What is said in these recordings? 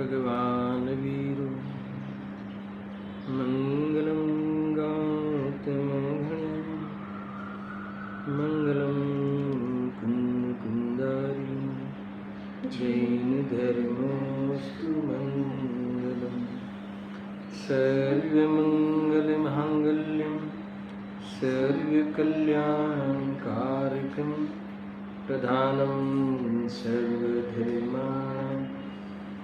भगवान वीरो मंगलम गौतमघन मंगलम कुंदारी जैन धर्मोस्तु मंगलम सर्वमंगलमांगल्यं सर्वकल्याणकारकं प्रधानं सर्वधर्माणां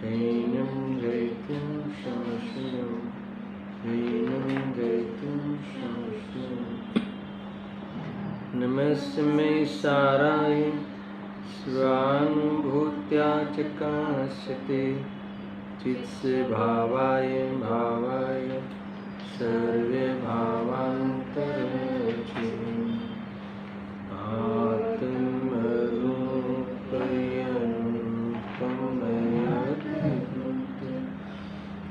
दैनं जयतु शमशनं दैनं जयतु शमशनं। नमस्मै साराय स्वानुभूत्या च काश्यते चित्से भावाय भावाय सर्वे भावान्तरचे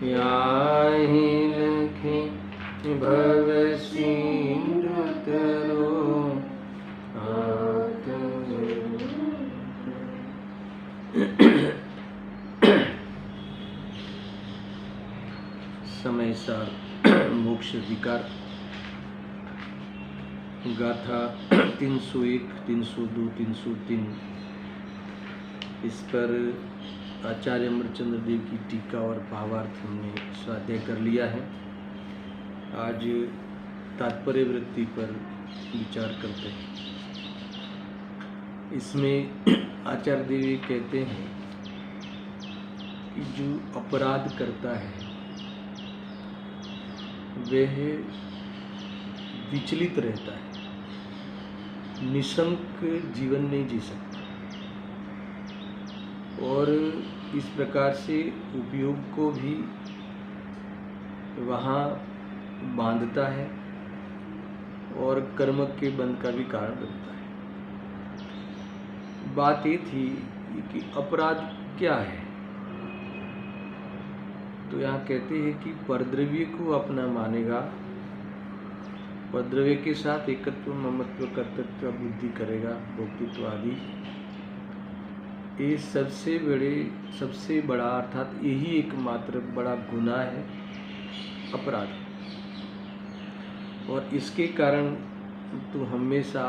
याहि लखे भवसीन्दुतरो समय सार मोक्ष विकार गाथा 301, 302, 303। इस पर आचार्य अमरचंद्र देव की टीका और भावार्थ हमने स्वाध्याय कर लिया है। आज तात्पर्य वृत्ति पर विचार करते हैं। इसमें आचार्य देव कहते हैं कि जो अपराध करता है वह विचलित रहता है, निशंक जीवन नहीं जी सकता और इस प्रकार से उपयोग को भी वहाँ बांधता है और कर्म के बंध का भी कारण बनता है। बात ये थी कि अपराध क्या है, तो यहाँ कहते हैं कि परद्रव्य को अपना मानेगा, परद्रव्य के साथ एकत्व ममत्व कर्तृत्व बुद्धि करेगा, भोक्तृत्व आदि, ये सबसे बड़ा अर्थात यही एकमात्र बड़ा गुनाह है अपराध। और इसके कारण तू हमेशा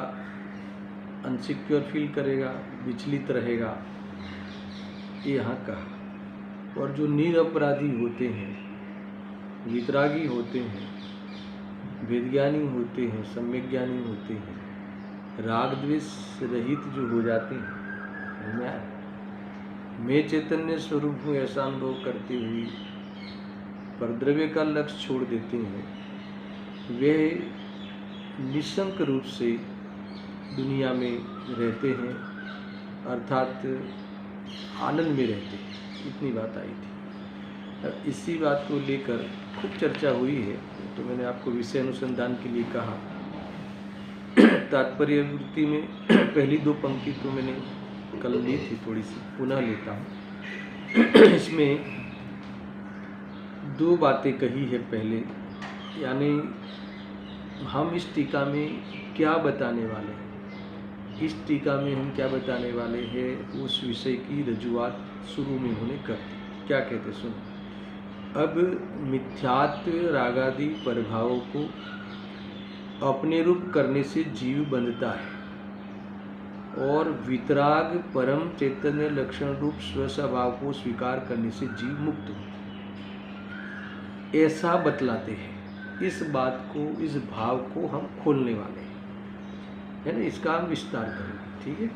अनसिक्योर फील करेगा, विचलित रहेगा, ये यहाँ कहा। और जो निरपराधी होते हैं, वितरागी होते हैं, वेदज्ञानी होते हैं, सम्यक ज्ञानी होते हैं, राग द्वेष रहित जो हो जाते हैं, मैं चैतन्य स्वरूप हूँ ऐसा अनुभव करते हुए परद्रव्य का लक्ष्य छोड़ देते हैं, वे निशंक रूप से दुनिया में रहते हैं, अर्थात आनंद में रहते हैं। इतनी बात आई थी। अब इसी बात को लेकर खूब चर्चा हुई है, तो मैंने आपको विषय अनुसंधान के लिए कहा। तात्पर्य वृत्ति में पहली 2 पंक्ति तो मैंने कल ली थी, थोड़ी सी पुनः लेता हूँ। इसमें 2 बातें कही है पहले, यानी हम इस टीका में क्या बताने वाले हैं, इस टीका में हम क्या बताने वाले हैं, उस विषय की रजुआत शुरू में उन्होंने कर दी। क्या कहते सुनो। अब मिथ्यात्व रागादि प्रभावों को अपने रूप करने से जीव बंधता है और वितराग परम चैतन्य लक्षण रूप स्वस्वभाव को स्वीकार करने से जीव मुक्त होता है, ऐसा बतलाते हैं। इस बात को, इस भाव को हम खोलने वाले हैं, है ना। इसका हम विस्तार करेंगे, ठीक है।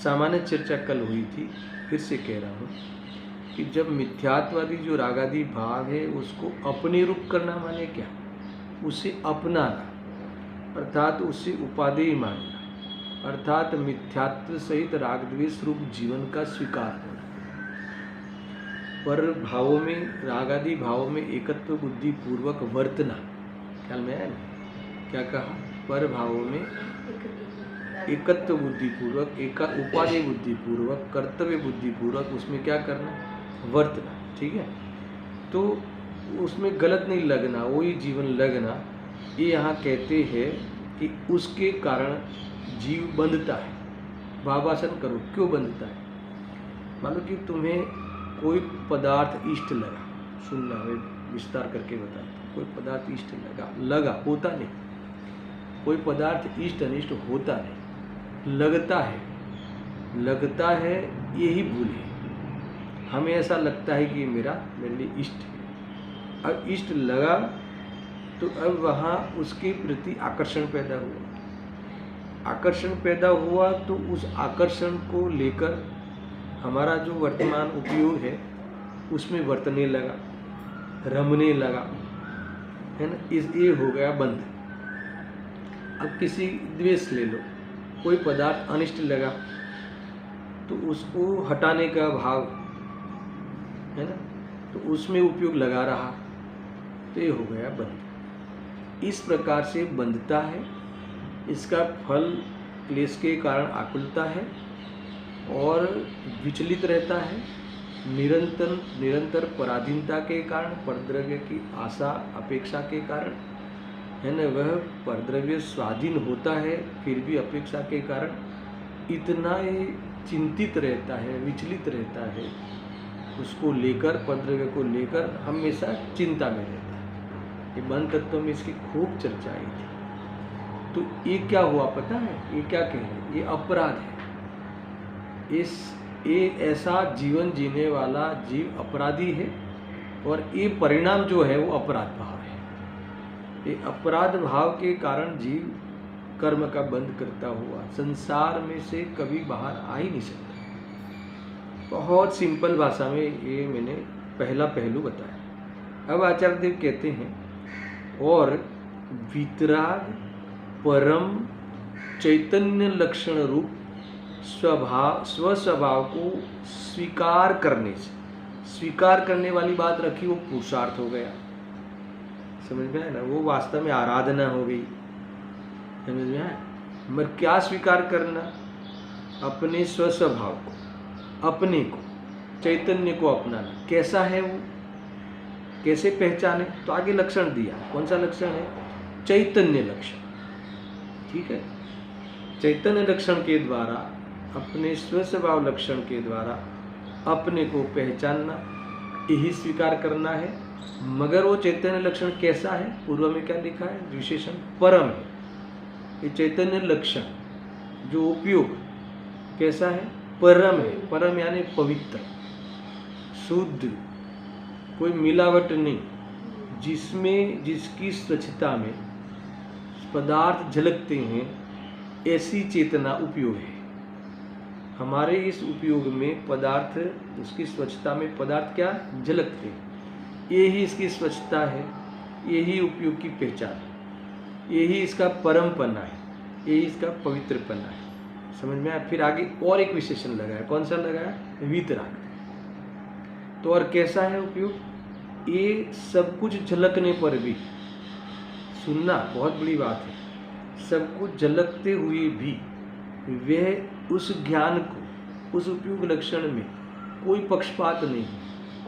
सामान्य चर्चा कल हुई थी, फिर से कह रहा हूँ कि जब मिथ्यात्वादी जो रागादि भाव है उसको अपने रूप करना माने क्या, उसे अपनाना, अर्थात उसे उपादेय मानना, अर्थात मिथ्यात्व सहित राग द्वेष रूप जीवन का स्वीकार होना। पर भावों में, रागादि भावों में एकत्व बुद्धि पूर्वक वर्तना, ख्याल में आया ना क्या कहा, पर भावों में एकत्व बुद्धि पूर्वक, उपादेय बुद्धि पूर्वक, कर्तव्य बुद्धि पूर्वक उसमें क्या करना, वर्तना, ठीक है। तो उसमें गलत नहीं लगना, वही जीवन लगना। ये यहाँ कहते हैं कि उसके कारण जीव बंधता है। भावासन करो, क्यों बंधता है। मान लो कि तुम्हें कोई पदार्थ इष्ट लगा, सुनना मैं विस्तार करके बताता हूँ। कोई पदार्थ इष्ट लगा होता नहीं, कोई पदार्थ इष्ट अनिष्ट होता नहीं, लगता है यही भूल है। हमें ऐसा लगता है कि मेरे लिए इष्ट है। अब इष्ट लगा तो अब वहाँ उसके प्रति आकर्षण पैदा हुआ, तो उस आकर्षण को लेकर हमारा जो वर्तमान उपयोग है उसमें वर्तने लगा, रमने लगा, है ना। ये हो गया बंध। अब किसी द्वेष ले लो, कोई पदार्थ अनिष्ट लगा तो उसको हटाने का भाव, है ना, तो उसमें उपयोग लगा रहा, तो ये हो गया बंध। इस प्रकार से बंधता है। इसका फल क्लेश के कारण आकुलता है और विचलित रहता है। निरंतर पराधीनता के कारण, परद्रव्य की आशा अपेक्षा के कारण, है ना, वह परद्रव्य स्वाधीन होता है, फिर भी अपेक्षा के कारण इतना ही चिंतित रहता है, विचलित रहता है, उसको लेकर, परद्रव्य को लेकर हमेशा चिंता में रहता है। ये बंध तत्व में इसकी खूब चर्चा आई थी। तो ये क्या हुआ पता है? ये क्या कह रहे हैं? ये अपराध है। ये ऐसा जीवन जीने वाला जीव अपराधी है और ये परिणाम जो है वो अपराध भाव है। ये अपराध भाव के कारण जीव कर्म का बंध करता हुआ संसार में से कभी बाहर आ ही नहीं सकता। बहुत सिंपल भाषा में ये मैंने पहला पहलू बताया। अब आचार्य देव कहते हैं, और वितराग परम चैतन्य लक्षण रूप स्वस्वभाव को स्वीकार करने से, स्वीकार करने वाली बात रखी, वो पुरुषार्थ हो गया। समझ में आया ना? वो वास्तव में आराधना हो गई। समझ में आया? मगर क्या स्वीकार करना? अपने स्वस्वभाव को, अपने को, चैतन्य को अपनाना। कैसा है वो, कैसे पहचाने? तो आगे लक्षण दिया। कौन सा लक्षण है? चैतन्य लक्षण। ठीक है, चैतन्य लक्षण के द्वारा, अपने स्वस्वभाव लक्षण के द्वारा अपने को पहचानना, यही स्वीकार करना है। मगर वो चैतन्य लक्षण कैसा है? पूर्व में क्या लिखा है? विशेषण परम है। ये चैतन्य लक्षण जो उपयोग कैसा है? परम है। परम यानी पवित्र, शुद्ध, कोई मिलावट नहीं, जिसमें, जिसकी स्वच्छता में पदार्थ झलकते हैं, ऐसी चेतना उपयोग है। हमारे इस उपयोग में पदार्थ, उसकी स्वच्छता में पदार्थ क्या झलकते हैं, यही इसकी स्वच्छता है, यही उपयोग की पहचान है, यही इसका परमपना है, यही इसका पवित्रपना है। समझ में आया? फिर आगे और एक विशेषण लगाया। कौन सा लगाया? वीतराग। तो और कैसा है उपयोग? ये सब कुछ झलकने पर भी, सुनना बहुत बड़ी बात है, सब कुछ झलकते हुए भी वह उस ज्ञान को, उस उपयोग लक्षण में कोई पक्षपात नहीं,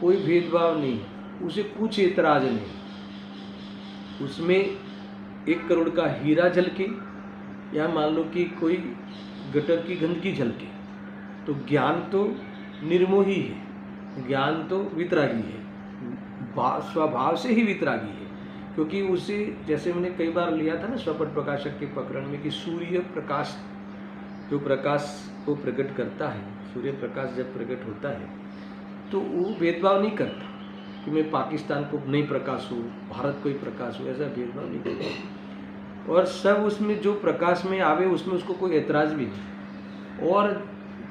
कोई भेदभाव नहीं, उसे कुछ एतराज नहीं। उसमें 1 करोड़ का हीरा झलके या मान लो कि कोई गटर की गंदगी झलके, तो ज्ञान तो निर्मोही है, ज्ञान तो वितरागी है, स्वभाव से ही वितरागी है। क्योंकि उसे, जैसे मैंने कई बार लिया था ना स्वपट प्रकाशक के प्रकरण में, कि सूर्य प्रकाश, जो प्रकाश को प्रकट करता है, सूर्य प्रकाश जब प्रकट होता है तो वो भेदभाव नहीं करता कि मैं पाकिस्तान को नहीं प्रकाश हूँ, भारत को ही प्रकाश हूँ, ऐसा भेदभाव नहीं करता। और सब उसमें जो प्रकाश में आवे उसमें उसको कोई ऐतराज़ भी नहीं। और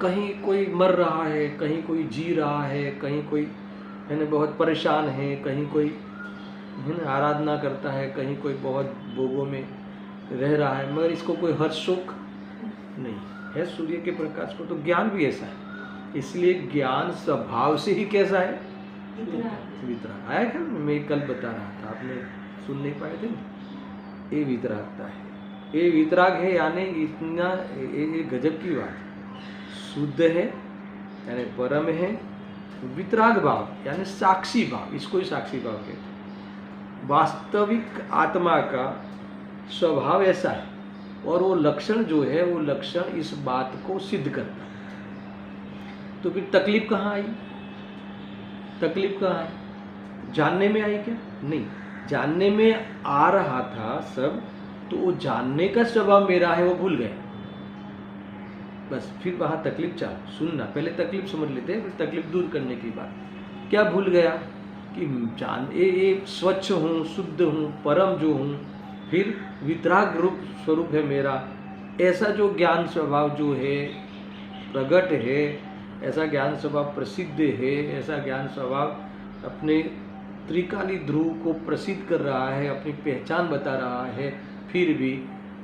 कहीं कोई मर रहा है, कहीं कोई जी रहा है, कहीं कोई, है ना, बहुत परेशान है, कहीं कोई, है ना, आराधना करता है, कहीं कोई बहुत भोगों में रह रहा है, मगर इसको कोई हर्ष शोक नहीं है सूर्य के प्रकाश को। तो ज्ञान भी ऐसा है। इसलिए ज्ञान स्वभाव से ही कैसा है? वितराग। आया क्या? मैं कल बता रहा था, आपने सुन नहीं पाए थे। ये वितरागता है, ये वितराग है, यानी इतना, ये गजब की बात है। शुद्ध है यानी परम है, वितराग भाव यानी साक्षी भाव, इसको ही साक्षी भाव कहते हैं। वास्तविक आत्मा का स्वभाव ऐसा है, और वो लक्षण जो है, वो लक्षण इस बात को सिद्ध करता है। तो फिर तकलीफ कहाँ आई? तकलीफ कहाँ है? जानने में आई क्या? नहीं, जानने में आ रहा था सब, तो वो जानने का स्वभाव मेरा है वो भूल गया, बस फिर वहाँ तकलीफ चालू। सुनना, पहले तकलीफ समझ लेते हैं, फिर तकलीफ दूर करने की बात। क्या भूल गया कि जान ये स्वच्छ हूँ, शुद्ध हूँ, परम जो हूँ, फिर वितराग रूप स्वरूप है मेरा, ऐसा जो ज्ञान स्वभाव जो है प्रगट है, ऐसा ज्ञान स्वभाव प्रसिद्ध है, ऐसा ज्ञान स्वभाव अपने त्रिकाली ध्रुव को प्रसिद्ध कर रहा है, अपनी पहचान बता रहा है, फिर भी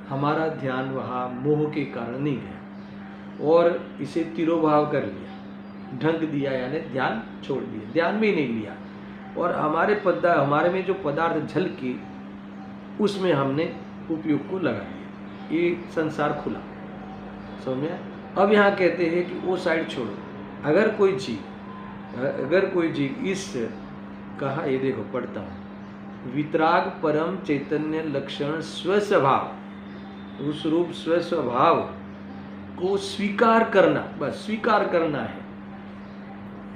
हमारा ध्यान वहाँ मोह के कारण नहीं गया और इसे तिरोभाव कर लिया, ढंग दिया, यानी ध्यान छोड़ दिया, ध्यान में ही नहीं लिया। और हमारे में जो पदार्थ झलकी उसमें हमने उपयोग को लगा दिया, ये संसार खुला, समझ में। अब यहाँ कहते हैं कि वो साइड छोड़ो, अगर कोई जीव इस कहा, ये देखो पढ़ता हूँ, वितराग परम चैतन्य लक्षण स्वस्वभाव, उस रूप स्वस्वभाव को स्वीकार करना, बस स्वीकार करना है।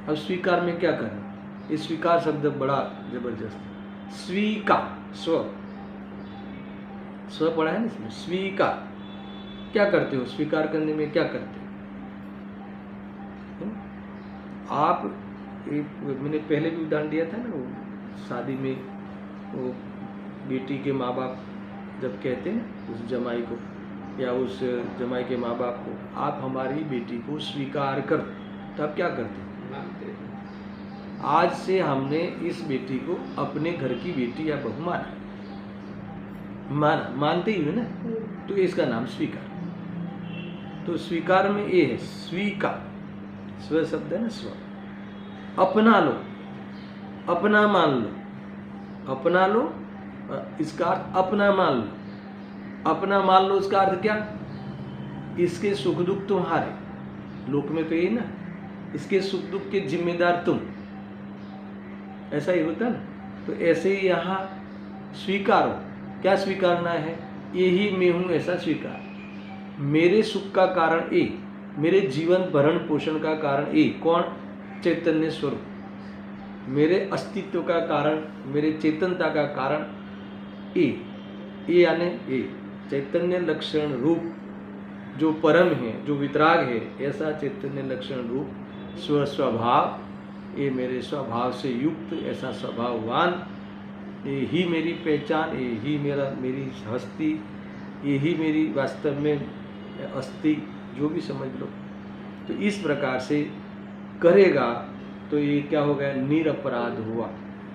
अब स्वीकार में क्या करना, ये स्वीकार शब्द बड़ा जबरदस्त। स्वीकार, स्व पढ़ा है ना इसमें, स्वीकार क्या करते हो, स्वीकार करने में क्या करते हो आप? मैंने पहले भी उदाहरण दिया था ना, वो शादी में वो बेटी के माँ बाप जब कहते हैं ना उस जमाई को या उस जमाई के माँ बाप को, आप हमारी बेटी को स्वीकार कर, तो आप क्या करते हैं? आज से हमने इस बेटी को अपने घर की बेटी या बहू मानते ही है ना, तो इसका नाम स्वीकार। तो स्वीकार में ये है स्वीकार, स्व शब्द है ना, स्व, अपना लो, अपना मान लो, अपना लो, इसका अर्थ अपना मान लो। अपना मान लो इसका अर्थ क्या? इसके सुख दुख तुम्हारे, लोक में तो यही ना, इसके सुख दुख के जिम्मेदार तुम, ऐसा ही होता ना। तो ऐसे ही यहाँ स्वीकारो, क्या स्वीकारना है? यही मैं हूँ ऐसा स्वीकार, मेरे सुख का कारण ए, मेरे जीवन भरण पोषण का कारण ए, कौन? चैतन्य स्वरूप, मेरे अस्तित्व का कारण, मेरे चेतनता का कारण ए यानी ए चैतन्य लक्षण रूप जो परम है, जो वितराग है, ऐसा चैतन्य लक्षण रूप स्वस्वभाव, ये मेरे स्वभाव से युक्त ऐसा स्वभाववान, ये ही मेरी पहचान, ये ही मेरी हस्ती, ये ही मेरी वास्तव में अस्थि, जो भी समझ लो। तो इस प्रकार से करेगा तो ये क्या हो गया? निरपराध हुआ,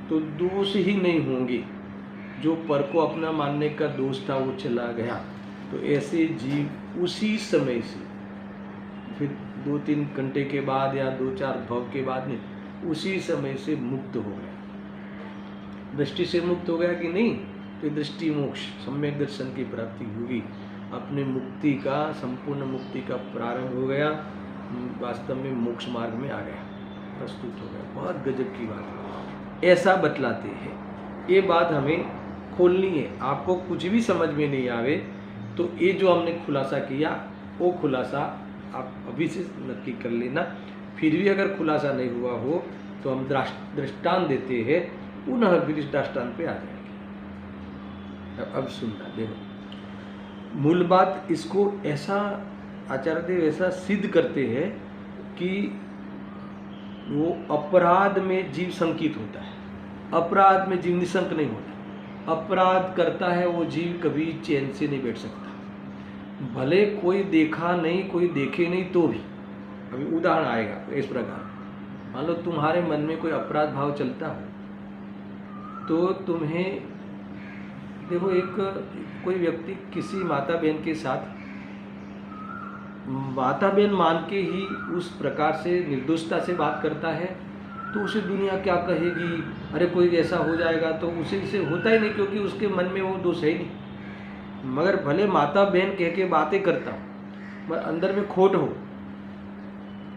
तो दोष ही नहीं होंगे। जो पर को अपना मानने का दोष था वो चला गया। तो ऐसे जीव उसी समय से फिर 2-3 घंटे के बाद या 2-4 भव के बाद में उसी समय से मुक्त हो गया। दृष्टि से मुक्त हो गया कि नहीं? तो दृष्टि मोक्ष, सम्यक दर्शन की प्राप्ति होगी। अपने मुक्ति का, संपूर्ण मुक्ति का प्रारंभ हो गया, वास्तव में मोक्ष मार्ग में आ गया, प्रस्तुत हो गया। बहुत गजब की बात ऐसा बतलाते हैं। ये बात हमें खोलनी है। आपको कुछ भी समझ में नहीं आवे तो ये जो हमने खुलासा किया वो खुलासा आप अभी से नक्की कर लेना। फिर भी अगर खुलासा नहीं हुआ हो तो हम दृष्टांत देते हैं, पुनः फिर इस दृष्टांत पे आ जाएंगे। अब सुनना, देखो मूल बात इसको ऐसा आचार्य देव ऐसा सिद्ध करते हैं कि वो अपराध में जीव संकित होता है, अपराध में जीव निशंक नहीं होता। अपराध करता है वो जीव कभी चैन से नहीं बैठ सकता, भले कोई देखा नहीं, कोई देखे नहीं तो भी। अभी उदाहरण आएगा इस प्रकार, मान लो तुम्हारे मन में कोई अपराध भाव चलता हो तो तुम्हें देखो, एक कोई व्यक्ति किसी माता बहन के साथ माता बहन मान के ही उस प्रकार से निर्दोषता से बात करता है तो उसे दुनिया क्या कहेगी, अरे कोई ऐसा हो जाएगा, तो उसे इसे होता ही नहीं क्योंकि उसके मन में वो दोष है ही नहीं। मगर भले माता बहन कह के बातें करता हो मगर अंदर में खोट हो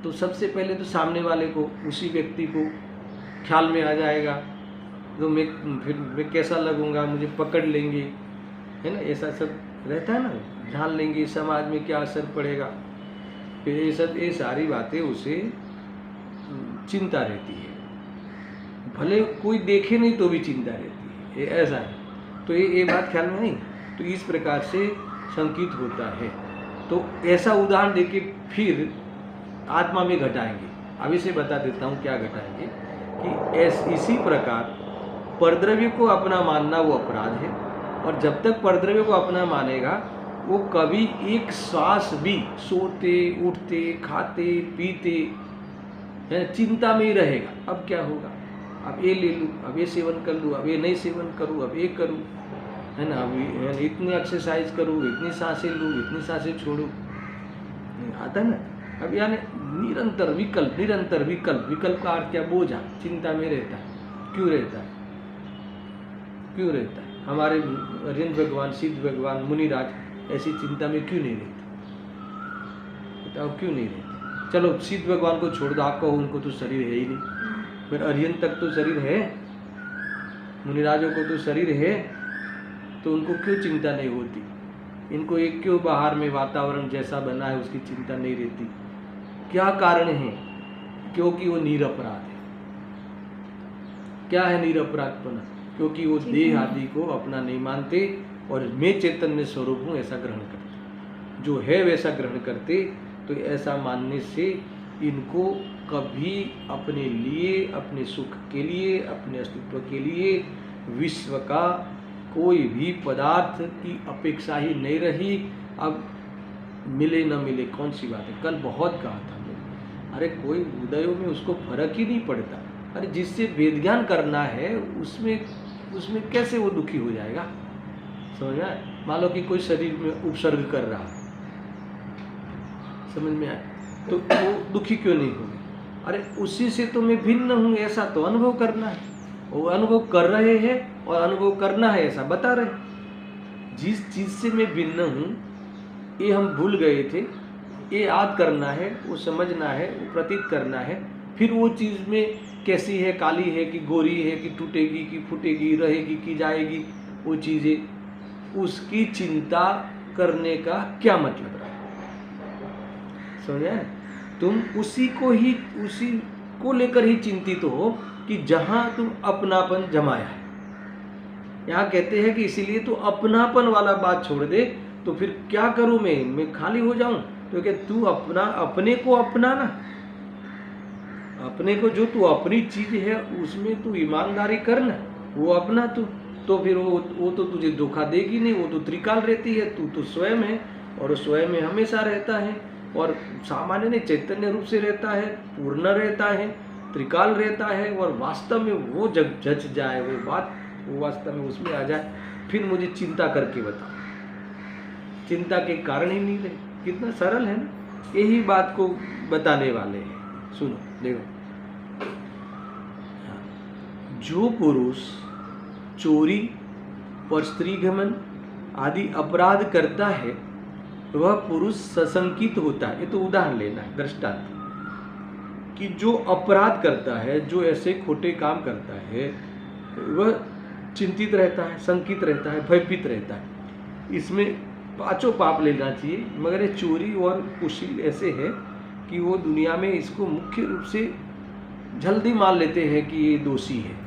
तो सबसे पहले तो सामने वाले को, उसी व्यक्ति को ख्याल में आ जाएगा तो मैं कैसा लगूंगा, मुझे पकड़ लेंगे, है ना, ऐसा सब रहता है ना, ध्यान लेंगे, समाज में क्या असर पड़ेगा, फिर ये सारी बातें उसे चिंता रहती है। भले कोई देखे नहीं तो भी चिंता रहती है, ये ऐसा है। तो ये बात ख्याल में नहीं। तो इस प्रकार से संकित होता है। तो ऐसा उदाहरण देके फिर आत्मा में घटाएंगे। अभी से बता देता हूँ क्या घटाएंगे कि इसी प्रकार परद्रव्य को अपना मानना वो अपराध है, और जब तक परद्रव्य को अपना मानेगा वो कभी एक श्वास भी सोते उठते खाते पीते है चिंता में ही रहेगा। अब क्या होगा, अब ये ले लूँ, अब ये सेवन कर लूँ, अब ये नहीं सेवन करूँ, अब ये करूँ, है ना, अभी इतनी एक्सरसाइज करूँ, इतनी सांसें लूँ, इतनी सांसें छोड़ूँ, आता है ना। अब यानी निरंतर विकल्प, निरंतर विकल्प, विकल्प का अर्थ क्या, बोझा, चिंता में रहता है। क्यों रहता है, क्यों रहता है? हमारे अरविंद भगवान, सिद्ध भगवान, मुनिराज ऐसी चिंता में क्यों नहीं रहते? बताओ क्यों नहीं रहते? चलो सिद्ध भगवान को छोड़ दो, आपको उनको तो शरीर है ही नहीं, फिर अरविंद तक तो शरीर है, मुनिराजों को तो शरीर है, तो उनको क्यों चिंता नहीं होती? इनको एक क्यों बाहर में वातावरण जैसा बना है उसकी चिंता नहीं रहती? क्या कारण है? क्योंकि वो निरपराध है। क्या है निरपराधपना? क्योंकि वो देह आदि को अपना नहीं मानते और मैं चैतन्य स्वरूप हूँ ऐसा ग्रहण करते, जो है वैसा ग्रहण करते। तो ऐसा मानने से इनको कभी अपने लिए, अपने सुख के लिए, अपने अस्तित्व के लिए विश्व का कोई भी पदार्थ की अपेक्षा ही नहीं रही। अब मिले न मिले कौन सी बात है, कल बहुत कहा था मैंने, अरे कोई उदयों में उसको फर्क ही नहीं पड़ता। अरे जिससे वेद ज्ञान करना है उसमें कैसे वो दुखी हो जाएगा? समझ में आए? मान लो कि कोई शरीर में उपसर्ग कर रहा है, समझ में आए, तो वो दुखी क्यों नहीं होगा? अरे उसी से तो मैं भिन्न हूँ ऐसा तो अनुभव करना है। वो अनुभव कर रहे हैं और अनुभव करना है ऐसा बता रहे। जिस चीज से मैं भिन्न हूँ ये हम भूल गए थे, ये याद करना है, वो समझना है, वो प्रतीत करना है। फिर वो चीज में कैसी है, काली है कि गोरी है कि टूटेगी कि फूटेगी, रहेगी कि जाएगी, वो चीजें, उसकी चिंता करने का क्या मतलब रहा? समझे? तुम उसी को लेकर ही चिंतित हो कि जहां तुम अपनापन जमाया है। यहाँ कहते हैं कि इसीलिए तो अपनापन वाला बात छोड़ दे। तो फिर क्या करूं मैं खाली हो जाऊं? तो क्या तू अपने को अपनाना, अपने को, जो तू अपनी चीज है उसमें तू ईमानदारी करना, वो अपना तू। तो फिर वो तो तुझे धोखा देगी नहीं, वो तो त्रिकाल रहती है, तू तो स्वयं है और स्वयं में हमेशा रहता है, और सामान्य नहीं चैतन्य रूप से रहता है, पूर्ण रहता है, त्रिकाल रहता है, और वास्तव में वो जब जच जाए वो बात, वो वास्तव में उसमें आ जाए, फिर मुझे चिंता करके बता। चिंता के कारण ही नहीं रहे। कितना सरल है ना, यही बात को बताने वाले हैं। सुनो देखो, जो पुरुष चोरी और स्त्रीगमन आदि अपराध करता है वह पुरुष सशंकित होता है। ये तो उदाहरण लेना है, दृष्टांत, कि जो अपराध करता है, जो ऐसे खोटे काम करता है, वह चिंतित रहता है, शंकित रहता है, भयभीत रहता है। इसमें पांचों पाप लेना चाहिए, मगर ये चोरी और कुशील ऐसे है कि वो दुनिया में इसको मुख्य रूप से जल्दी मान लेते हैं कि ये दोषी है।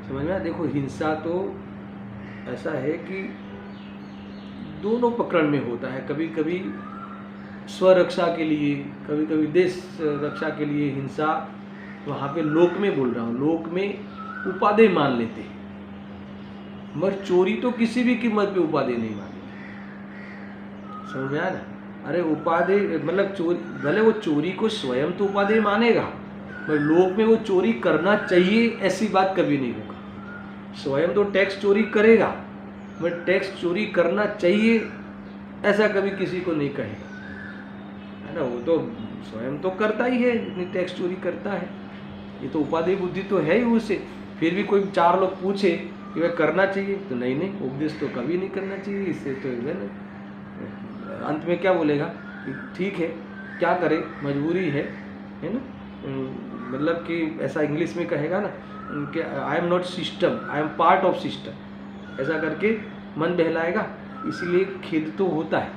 समझ में? देखो हिंसा तो ऐसा है कि दोनों प्रकरण में होता है। कभी कभी स्वरक्षा के लिए, कभी कभी देश रक्षा के लिए हिंसा, वहाँ पे लोक में बोल रहा हूँ, लोक में उपादेय मान लेते हैं, मगर चोरी तो किसी भी कीमत पे उपादेय नहीं मानेंगे। समझ में आया ना? अरे उपादेय मतलब चोरी, भले वो चोरी को स्वयं तो उपादेय मानेगा, मगर लोक में वो चोरी करना चाहिए ऐसी बात कभी नहीं होगा। स्वयं तो टैक्स चोरी करेगा, मगर टैक्स चोरी करना चाहिए ऐसा कभी किसी को नहीं कहेगा, है ना? वो तो स्वयं तो करता ही है, इतनी टैक्स चोरी करता है, ये तो उपादेय बुद्धि तो है ही उसे। फिर भी कोई चार लोग पूछे कि वह करना चाहिए तो नहीं, उपदेश तो कभी नहीं करना चाहिए, इससे तो है ना, अंत में क्या बोलेगा कि ठीक है क्या करे, मजबूरी है ना? मतलब कि ऐसा इंग्लिश में कहेगा ना कि I am not system, I am part of system, ऐसा करके मन बहलाएगा। इसीलिए खेद तो होता है,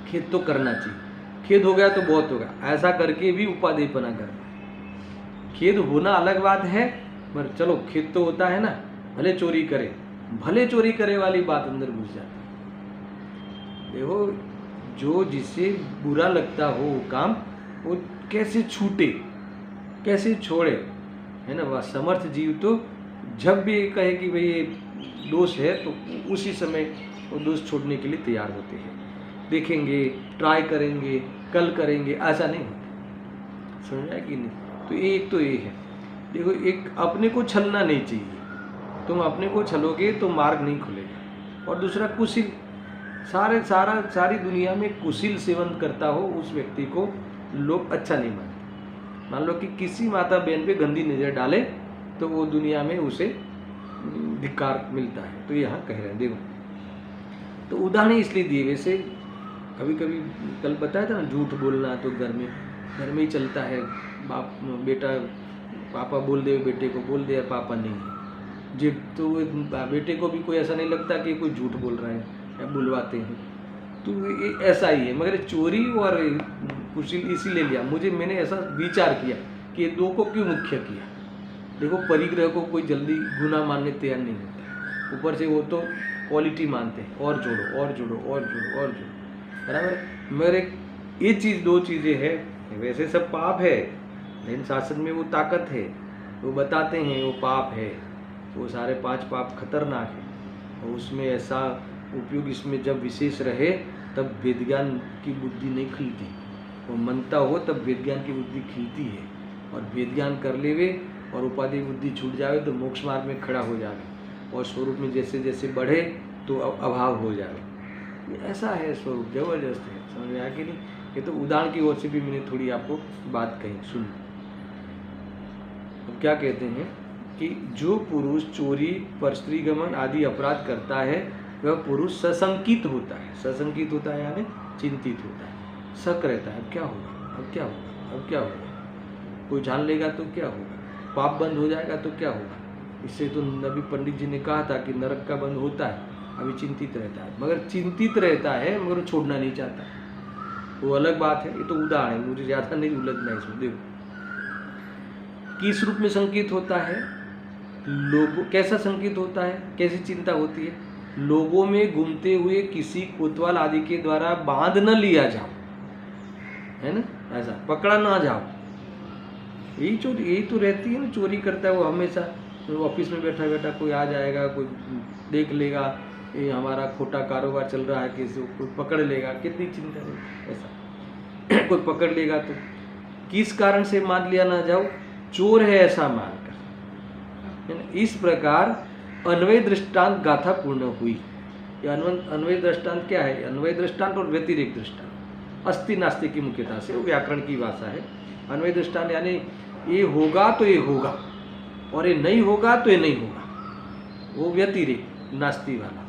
खेद तो करना चाहिए, खेद हो गया तो बहुत होगा, ऐसा करके भी उपादेयपना करना। खेद होना अलग बात है, पर चलो खेद तो होता है ना, भले चोरी करे वाली बात अंदर घुस जाती है। देखो, जो जिसे बुरा लगता हो वो काम, वो कैसे छूटे, कैसे छोड़े, है ना। वह समर्थ जीव तो जब भी कहे कि भाई ये दोष है तो उसी समय वो दोष छोड़ने के लिए तैयार होते हैं। देखेंगे, ट्राई करेंगे, कल करेंगे, ऐसा नहीं होता। समझ आया कि नहीं? तो एक तो ये है। देखो, एक अपने को छलना नहीं चाहिए। तुम अपने को छलोगे तो मार्ग नहीं खुलेगा। और दूसरा, कुशील, सारी दुनिया में कुशील सेवन करता हो उस व्यक्ति को लोग अच्छा नहीं मानते। मान लो कि किसी माता बहन पे गंदी नज़र डाले तो वो दुनिया में उसे धिक्कार मिलता है। तो यहाँ कह रहे हैं, देखो, तो उदाहरण इसलिए दिए। वैसे कभी कभी कल बताया था ना, झूठ बोलना तो घर में ही चलता है। बाप बेटा पापा बोल दे, बेटे को बोल दे, पापा नहीं है जी, तो बेटे को भी कोई ऐसा नहीं लगता कि कोई झूठ बोल रहा है या बुलवाते हैं। तो ये ऐसा ही है। मगर चोरी और कुशील इसीलिए लिया, मैंने ऐसा विचार किया कि ये दो को क्यों मुख्य किया। देखो, परिग्रह को कोई जल्दी गुनाह मानने तैयार नहीं होता। ऊपर से वो तो क्वालिटी मानते हैं, और जोड़ो और जोड़ो और जोड़ो और जोड़ो, बराबर। मगर ये चीज़, दो चीज़ें हैं। वैसे सब पाप है, लेकिन शास्त्र में वो ताकत है, वो बताते हैं वो पाप है, वो सारे 5 पाप खतरनाक है। और उसमें ऐसा उपयोग इसमें जब विशेष रहे तब वेदज्ञान की बुद्धि नहीं खिलती। वो मनता हो तब वेदज्ञान की बुद्धि खिलती है। और वेदज्ञान कर लेवे और उपाधि बुद्धि छूट जाए तो मोक्ष मार्ग में खड़ा हो जाए, और स्वरूप में जैसे जैसे बढ़े तो अभाव हो जाए। ऐसा है स्वरूप, जबरदस्त है। समझ में आया कि नहीं? ये तो उदाहरण की ओर से भी मैंने थोड़ी आपको बात कही, सुन। तो क्या कहते हैं कि जो पुरुष चोरी, परस्त्रीगमन आदि अपराध करता है वह पुरुष सशंकित होता है। सशंकित होता है यानी चिंतित होता है, शक रहता है, अब क्या होगा, अब क्या होगा, अब क्या होगा, कोई जान लेगा तो क्या होगा, पाप बंद हो जाएगा तो क्या होगा। इससे तो नबी पंडित जी ने कहा था कि नरक का बंद होता है, अभी चिंतित रहता है। मगर चिंतित रहता है मगर छोड़ना नहीं चाहता, वो अलग बात है। ये तो उदाहरण है, मुझे ज़्यादा नहीं उलझना इसमें। देखो, किस रूप में संकित होता है, लोगों कैसा संकित होता है, कैसी चिंता होती है। लोगों में घूमते हुए किसी कोतवाल आदि के द्वारा बांध न लिया जाओ, है ना, ऐसा पकड़ा ना जाओ। यही तो रहती है ना। चोरी करता है वो हमेशा, ऑफिस में बैठा बैठा कोई आ जाएगा, कोई देख लेगा ये हमारा खोटा कारोबार चल रहा है, किसी कोई पकड़ लेगा, कितनी चिंता है ऐसा। कोई पकड़ लेगा तो किस कारण से मान लिया ना जाओ, चोर है ऐसा मानकर। इस प्रकार अन्वय दृष्टांत गाथा पूर्ण हुई। ये अन्वय दृष्टांत क्या है? अन्वय दृष्टांत और व्यतिरेक दृष्टांत अस्ति नास्ति की मुख्यता से, वो व्याकरण की भाषा है। अन्वय दृष्टांत यानी ये होगा तो ये होगा, और ये नहीं होगा तो ये नहीं होगा, वो व्यतिरेक नास्ति वाला।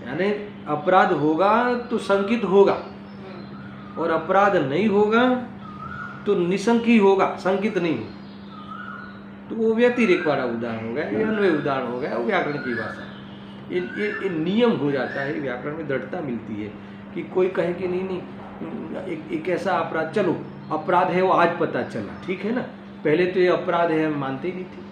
यानी अपराध होगा तो संकित होगा, और अपराध नहीं होगा तो निशंक ही होगा, संकित नहीं होगा। तो वो व्यतिरेक वाला उदाहरण हो गया, ये अन्वय उदाहरण हो गया, वो व्याकरण की भाषा। ये नियम हो जाता है, व्याकरण में दृढ़ता मिलती है कि कोई कहे कि नहीं एक ऐसा अपराध, चलो अपराध है वो आज पता चला, ठीक है ना, पहले तो ये अपराध है हम मानते ही नहीं थे,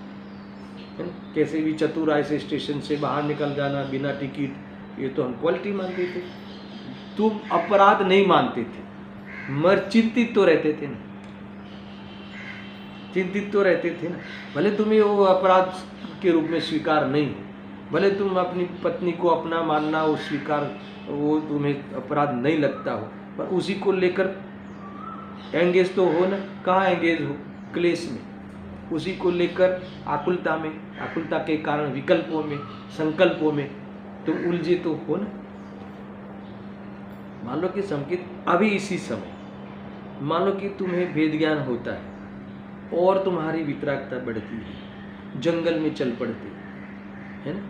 है ना। कैसे भी चतुराई से स्टेशन से बाहर निकल जाना बिना टिकट, ये तो हम क्वालिटी मानते थे। तुम अपराध नहीं मानते थे, मगर चिंतित तो रहते थे ना, चिंतित तो रहते थे ना। भले तुम्हें वो अपराध के रूप में स्वीकार नहीं हो, भले तुम अपनी पत्नी को अपना मानना वो स्वीकार, वो तुम्हें अपराध नहीं लगता हो, पर उसी को लेकर एंगेज तो हो ना। कहाँ एंगेज हो? क्लेश में। उसी को लेकर आकुलता में, आकुलता के कारण विकल्पों में, संकल्पों में तुम उलझे तो हो ना। मान लो कि संकित अभी इसी समय, मान लो कि तुम्हें भेद ज्ञान होता है और तुम्हारी वितरागता बढ़ती है, जंगल में चल पड़ते है ना।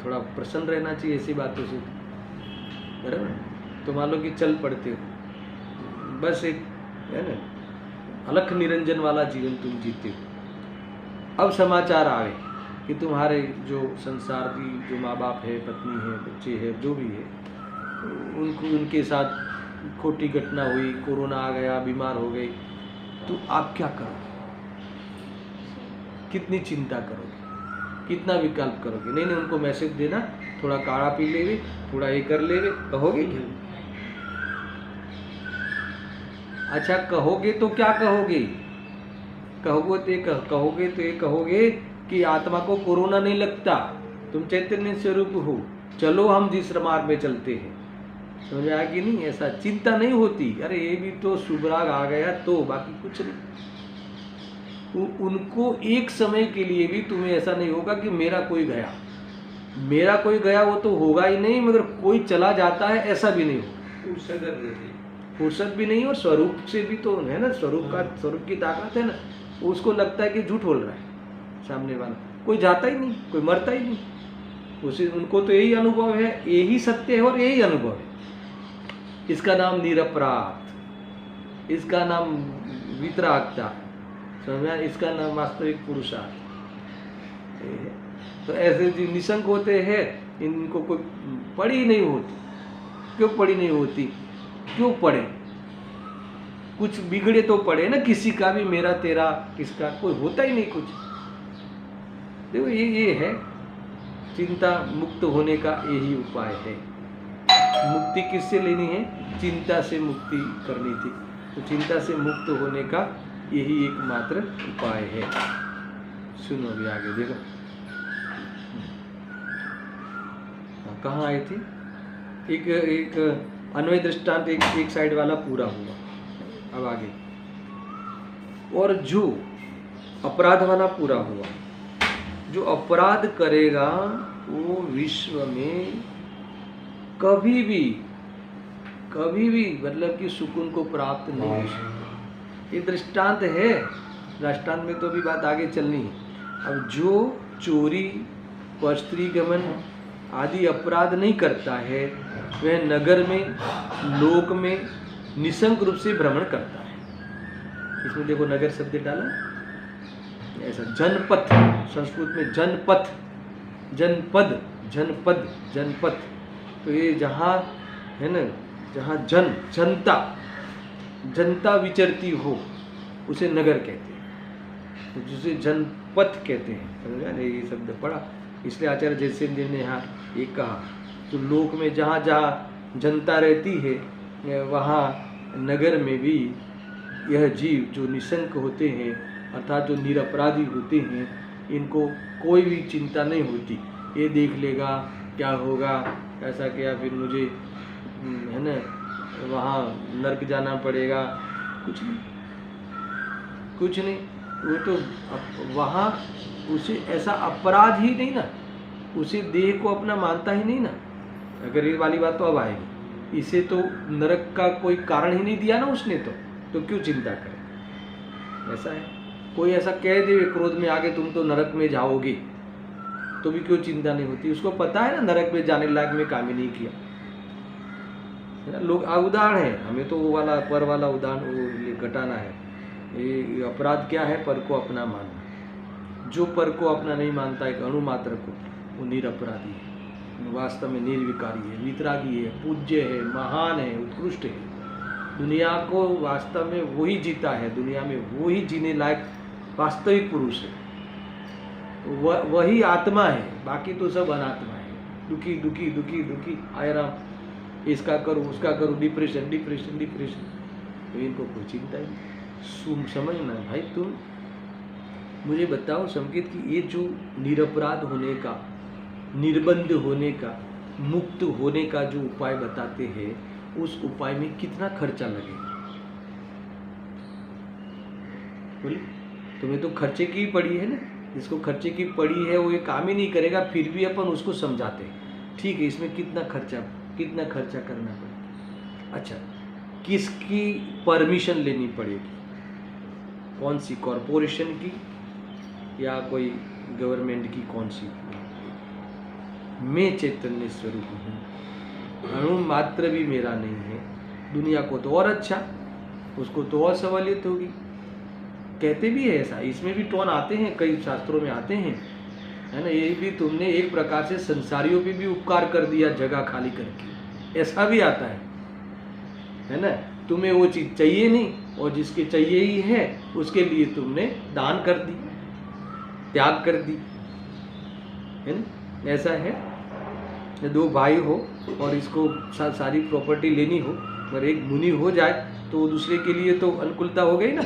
थोड़ा प्रसन्न रहना चाहिए ऐसी बातों से, बराबर। तो मान लो कि चल पड़ते हो, बस एक है ना अलख निरंजन वाला जीवन तुम जीते हो। अब समाचार आए कि तुम्हारे जो संसार की जो माँ बाप है, पत्नी है, बच्चे है, जो भी है, उनके साथ खोटी घटना हुई, कोरोना आ गया, बीमार हो गई, तो आप क्या करो? कितनी चिंता करोगे, कितना विकल्प करोगे? नहीं नहीं, उनको मैसेज देना, थोड़ा काढ़ा पी लेवे, थोड़ा ये कर लेवे, कहोगे क्या? अच्छा कहोगे तो क्या कहोगे? कहोगे तो ये कहोगे कि आत्मा को कोरोना नहीं लगता, तुम चैतन्य स्वरूप हो, चलो हम जिस मार्ग में चलते हैं। समझ आया कि नहीं? ऐसा चिंता नहीं होती, अरे ये भी तो शुभराग आ गया तो, बाकी कुछ नहीं। उनको एक समय के लिए भी तुम्हें ऐसा नहीं होगा कि मेरा कोई गया, मेरा कोई गया वो तो होगा ही नहीं, मगर कोई चला जाता है ऐसा भी नहीं होगा। फुर्सत भी नहीं, और स्वरूप से भी तो है ना, स्वरूप की ताकत है ना, उसको लगता है कि झूठ बोल रहा है सामने वाला, कोई जाता ही नहीं, कोई मरता ही नहीं, उसे उनको तो यही अनुभव है, यही सत्य है और यही अनुभव है। इसका नाम निरपराध, इसका नाम वितरागता, समझा? इसका नाम वास्तविक पुरुषार्थ। तो ऐसे जो निशंक होते हैं, इनको कोई पड़ी नहीं होती। क्यों पड़ी नहीं होती? क्यों पढ़े? कुछ बिगड़े तो पड़े ना, किसी का भी, मेरा तेरा किसका, कोई होता ही नहीं कुछ। देखो ये है चिंता मुक्त होने का यही उपाय है। मुक्ति किससे लेनी है? चिंता से मुक्ति करनी थी, तो चिंता से मुक्त होने का यही एकमात्र उपाय है। सुनो अभी आगे देखो, कहाँ आए थे? एक अन्वय दृष्टांत एक साइड वाला पूरा हुआ, अब आगे। और जो अपराध वाला पूरा हुआ, जो अपराध करेगा वो विश्व में कभी भी मतलब कि सुकून को प्राप्त नहीं हो सकता। ये दृष्टांत है, दृष्टांत में तो भी बात आगे चलनी है। अब जो चोरी, परस्त्री गमन आदि अपराध नहीं करता है, वह नगर में, लोक में निशंक रूप से भ्रमण करता है। इसमें देखो नगर शब्द डाला, ऐसा जनपथ, संस्कृत में जनपथ, जनपद, जनपद, जनपथ, तो ये जहाँ है ना, जहाँ जनता विचरती हो उसे नगर कहते हैं, जिसे जनपथ कहते हैं। समझा? ये शब्द पढ़ा, इसलिए आचार्य जयसेन जी ने यहाँ एक कहा, तो लोक में जहाँ जहाँ जनता रहती है, वहाँ नगर में भी यह जीव जो निशंक होते हैं, अर्थात जो निरपराधी होते हैं, इनको कोई भी चिंता नहीं होती। ये देख लेगा क्या होगा, ऐसा क्या, फिर मुझे है ना वहाँ नर्क जाना पड़ेगा, कुछ नहीं, कुछ नहीं। वो तो वहाँ उसे ऐसा अपराध ही नहीं ना, उसे देह को अपना मानता ही नहीं ना। अगर ये वाली बात तो अब आएगी, इसे तो नरक का कोई कारण ही नहीं दिया ना उसने, तो क्यों चिंता करे? ऐसा है, कोई ऐसा कह दे क्रोध में आगे तुम तो नरक में जाओगे, तो भी क्यों चिंता नहीं होती? उसको पता है ना नरक में जाने लायक में काम ही नहीं किया। लोग उदाहरण है, हमें तो वो वाला पर वाला उदाहरण वो घटाना है। ये अपराध क्या है? पर को अपना मानना। जो पर को अपना नहीं मानता एक अणु मात्र को, वो निरपराधी है, वास्तव में निर्विकारी है, वितरागी है, पूज्य है, महान है, उत्कृष्ट है। दुनिया को वास्तव में वही जीता है, दुनिया में वही जीने लायक वास्तविक पुरुष है, वही आत्मा है, बाकी तो सब अनात्मा है। दुखी दुखी दुखी दुखी, आयराम, इसका करो उसका करो, डिप्रेशन डिप्रेशन डिप्रेशन, तो इनको कोई चिंता ही नहीं। समझना भाई, तुम मुझे बताओ संकेत कि ये जो निरपराध होने का, निर्बंध होने का, मुक्त होने का जो उपाय बताते हैं, उस उपाय में कितना खर्चा लगेगा? बोले तुम्हें तो खर्चे की पड़ी है ना, जिसको खर्चे की पड़ी है वो ये काम ही नहीं करेगा, फिर भी अपन उसको समझाते हैं, ठीक है इसमें कितना खर्चा करना पड़ेगा। अच्छा, किसकी परमिशन लेनी पड़ेगी? कौन सी, कॉरपोरेशन की या कोई गवर्नमेंट की? कौन सी? मैं चैतन्य स्वरूप हूँ, अणु मात्र भी मेरा नहीं है। दुनिया को तो और अच्छा, उसको तो और सहूलियत होगी, कहते भी है ऐसा। इसमें भी टोन आते हैं, कई शास्त्रों में आते हैं, है ना। ये भी तुमने एक प्रकार से संसारियों पे भी उपकार कर दिया जगह खाली करके, ऐसा भी आता है ना। तुम्हें वो चीज़ चाहिए नहीं, और जिसके चाहिए ही है उसके लिए तुमने दान कर दी, त्याग कर दी, है ना? ऐसा है, दो भाई हो और इसको सारी प्रॉपर्टी लेनी हो, मगर एक मुनि हो जाए तो दूसरे के लिए तो अनुकूलता हो गई ना।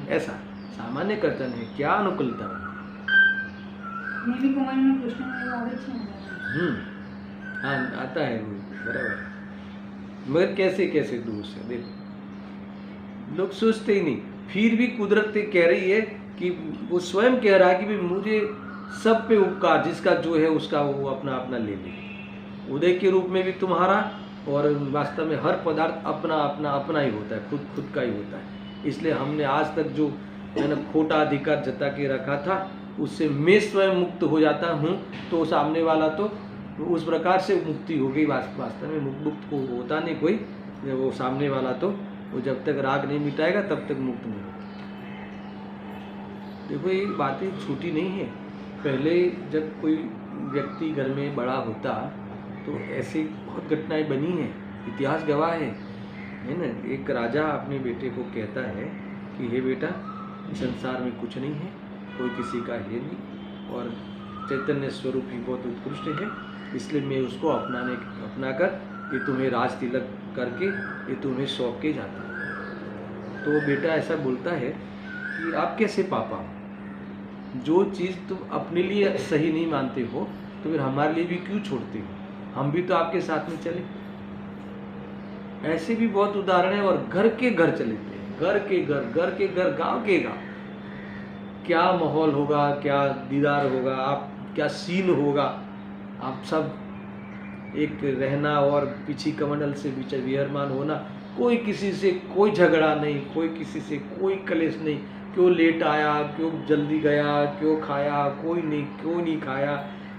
ऐसा सामान्य कर्तन है, क्या अनुकूलता हो? हाँ आता है वो, बराबर। मगर कैसे कैसे दोष है, देखो लोग सोचते ही नहीं। फिर भी कुदरत कह रही है कि वो स्वयं कह रहा है कि भाई मुझे सब पे उपकार, जिसका जो है उसका वो अपना अपना ले ले। उदय के रूप में भी तुम्हारा, और वास्तव में हर पदार्थ अपना अपना अपना ही होता है, खुद खुद का ही होता है। इसलिए हमने आज तक जो है ना खोटा अधिकार जता के रखा था, उससे मैं स्वयं मुक्त हो जाता हूँ तो सामने वाला तो उस प्रकार से मुक्ति हो गई। वास्तव में मुक्त को होता नहीं कोई, वो सामने वाला तो वो जब तक राग नहीं मिटाएगा तब तक मुक्त नहीं होता। देखो ये बातें छोटी नहीं है। पहले जब कोई व्यक्ति घर में बड़ा होता तो ऐसी बहुत घटनाएं बनी हैं, इतिहास गवाह है ना। एक राजा अपने बेटे को कहता है कि हे बेटा, संसार में कुछ नहीं है, कोई किसी का है नहीं, और चैतन्य स्वरूप ही बहुत उत्कृष्ट है, इसलिए मैं उसको अपना कर ये तुम्हें राज तिलक करके ये तुम्हें सौंप के जाता हूँ। तो वो बेटा ऐसा बोलता है कि आप कैसे पापा, जो चीज़ तुम अपने लिए सही नहीं मानते हो तो फिर हमारे लिए भी क्यों छोड़ते हो, हम भी तो आपके साथ में चले। ऐसे भी बहुत उदाहरण है, और घर के घर चले थे, घर के घर, गांव के गांव। क्या माहौल होगा, क्या दीदार होगा, आप क्या सीन होगा। आप सब एक रहना और पीछी कमंडल से विहरमान होना, कोई किसी से कोई झगड़ा नहीं, कोई किसी से कोई कलेश नहीं, क्यों लेट आया, क्यों जल्दी गया, क्यों खाया, कोई नहीं, क्यों नहीं खाया,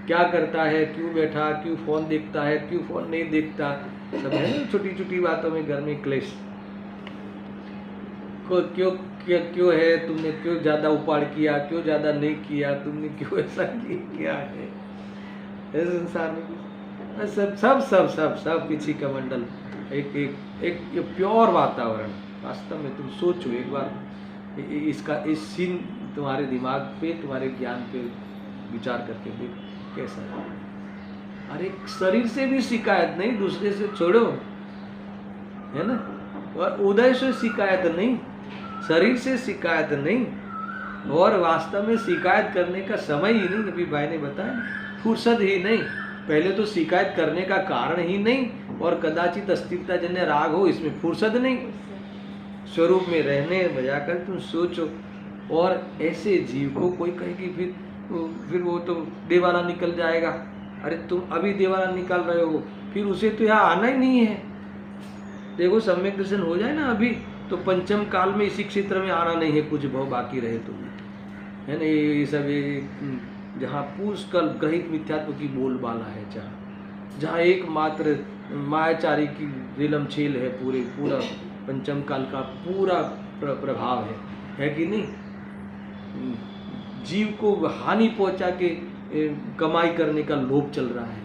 क्या करता है, क्यों बैठा, क्यों फ़ोन देखता है, क्यों फ़ोन नहीं देखता, सब है ना। छोटी छोटी बातों में घर में क्लेश, क्यों है, तुमने क्यों ज़्यादा उपाड़ किया, क्यों ज़्यादा नहीं किया, तुमने क्यों ऐसा किया है। ऐसे संसार में सब सब सब सब सब पीछे का मंडल, एक प्योर वातावरण। वास्तव में तुम सोचो एक बार, इस सीन तुम्हारे दिमाग पे, तुम्हारे ज्ञान पे विचार करके भी कैसा है। अरे शरीर से भी शिकायत नहीं, दूसरे से छोड़ो, है ना। और उदय से शिकायत नहीं, शरीर से शिकायत नहीं, और वास्तव में शिकायत करने का समय ही नहीं। अभी भाई ने बताया, फुर्सत ही नहीं। पहले तो शिकायत करने का कारण ही नहीं, और कदाचित अस्थिरता जन्य राग हो, इसमें फुर्सत नहीं। स्वरूप में रहने बजाकर तुम सोचो। और ऐसे जीव को कोई कहे कि फिर वो तो देवारा निकल जाएगा। अरे तुम अभी देवारा निकाल रहे हो, फिर उसे तो यहाँ आना ही नहीं है। देखो सम्यक दर्शन हो जाए ना अभी, तो पंचम काल में इसी क्षेत्र में आना नहीं है, कुछ भाव बाकी रहे तो, है ना। ये सब जहाँ पुष्कल ग्रहित मिथ्यात्व की बोलबाला है, जहाँ एकमात्र मायाचारी की रिलम छेल है, पूरा पंचम काल का पूरा प्रभाव है कि नहीं। जीव को हानि पहुंचा के कमाई करने का लोभ चल रहा है,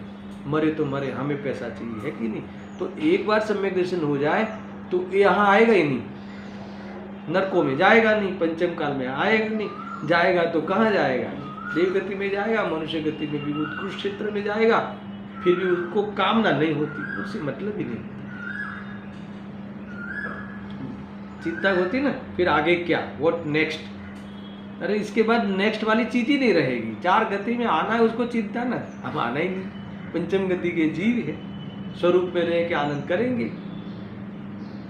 मरे तो मरे, हमें पैसा चाहिए, है कि नहीं। तो एक बार सम्यक दर्शन हो जाए तो यहाँ आएगा ही नहीं, नरकों में जाएगा नहीं, पंचम काल में आएगा नहीं, जाएगा तो कहाँ जाएगा, देव गति में जाएगा, मनुष्य गति में भी उत्कृष्ट क्षेत्र में जाएगा। फिर भी उसको कामना नहीं होती, उससे मतलब ही नहीं, चिंता होती ना, फिर आगे क्या, व्हाट नेक्स्ट। अरे इसके बाद नेक्स्ट वाली चीज ही नहीं रहेगी। चार गति में आना है उसको चिंता ना, हम आना ही नहीं। पंचम गति के जीव है, स्वरूप में रह के आनंद करेंगे।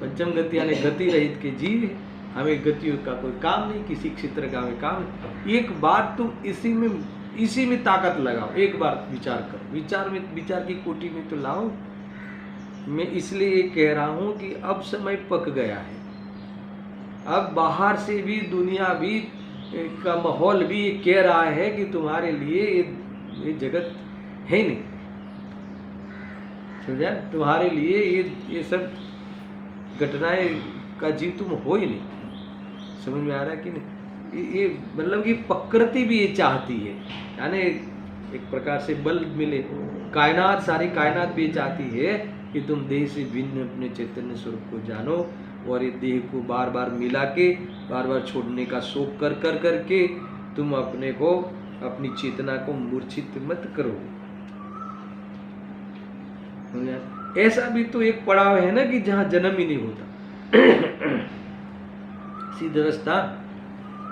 पंचम गति यानी गति रहित के जीव है, हमें गतियों का कोई काम नहीं, किसी क्षेत्र का हमें काम नहीं। एक बार तुम इसी में ताकत लगाओ, एक बार विचार करो, विचार की कोटि में तो लाओ। मैं इसलिए ये कह रहा हूँ कि अब समय पक गया है। अब बाहर से भी दुनिया भी का माहौल भी ये कह रहा है कि तुम्हारे लिए ये जगत है नहीं, समझा। तुम्हारे लिए ये सब घटनाएं का जीव तुम हो ही नहीं। समझ में आ रहा है कि नहीं। ये मतलब कि प्रकृति भी ये चाहती है, यानी एक प्रकार से बल मिले। कायनात, सारी कायनात भी चाहती है कि तुम देह से भिन्न अपने चैतन्य स्वरूप को जानो, और ये देह को बार बार मिला के, बार बार छोड़ने का शोक कर करके तुम अपने को अपनी चेतना को मूर्छित मत करो। ऐसा भी तो एक पड़ाव है ना कि जहां जन्म ही नहीं होता सीधा रास्ता,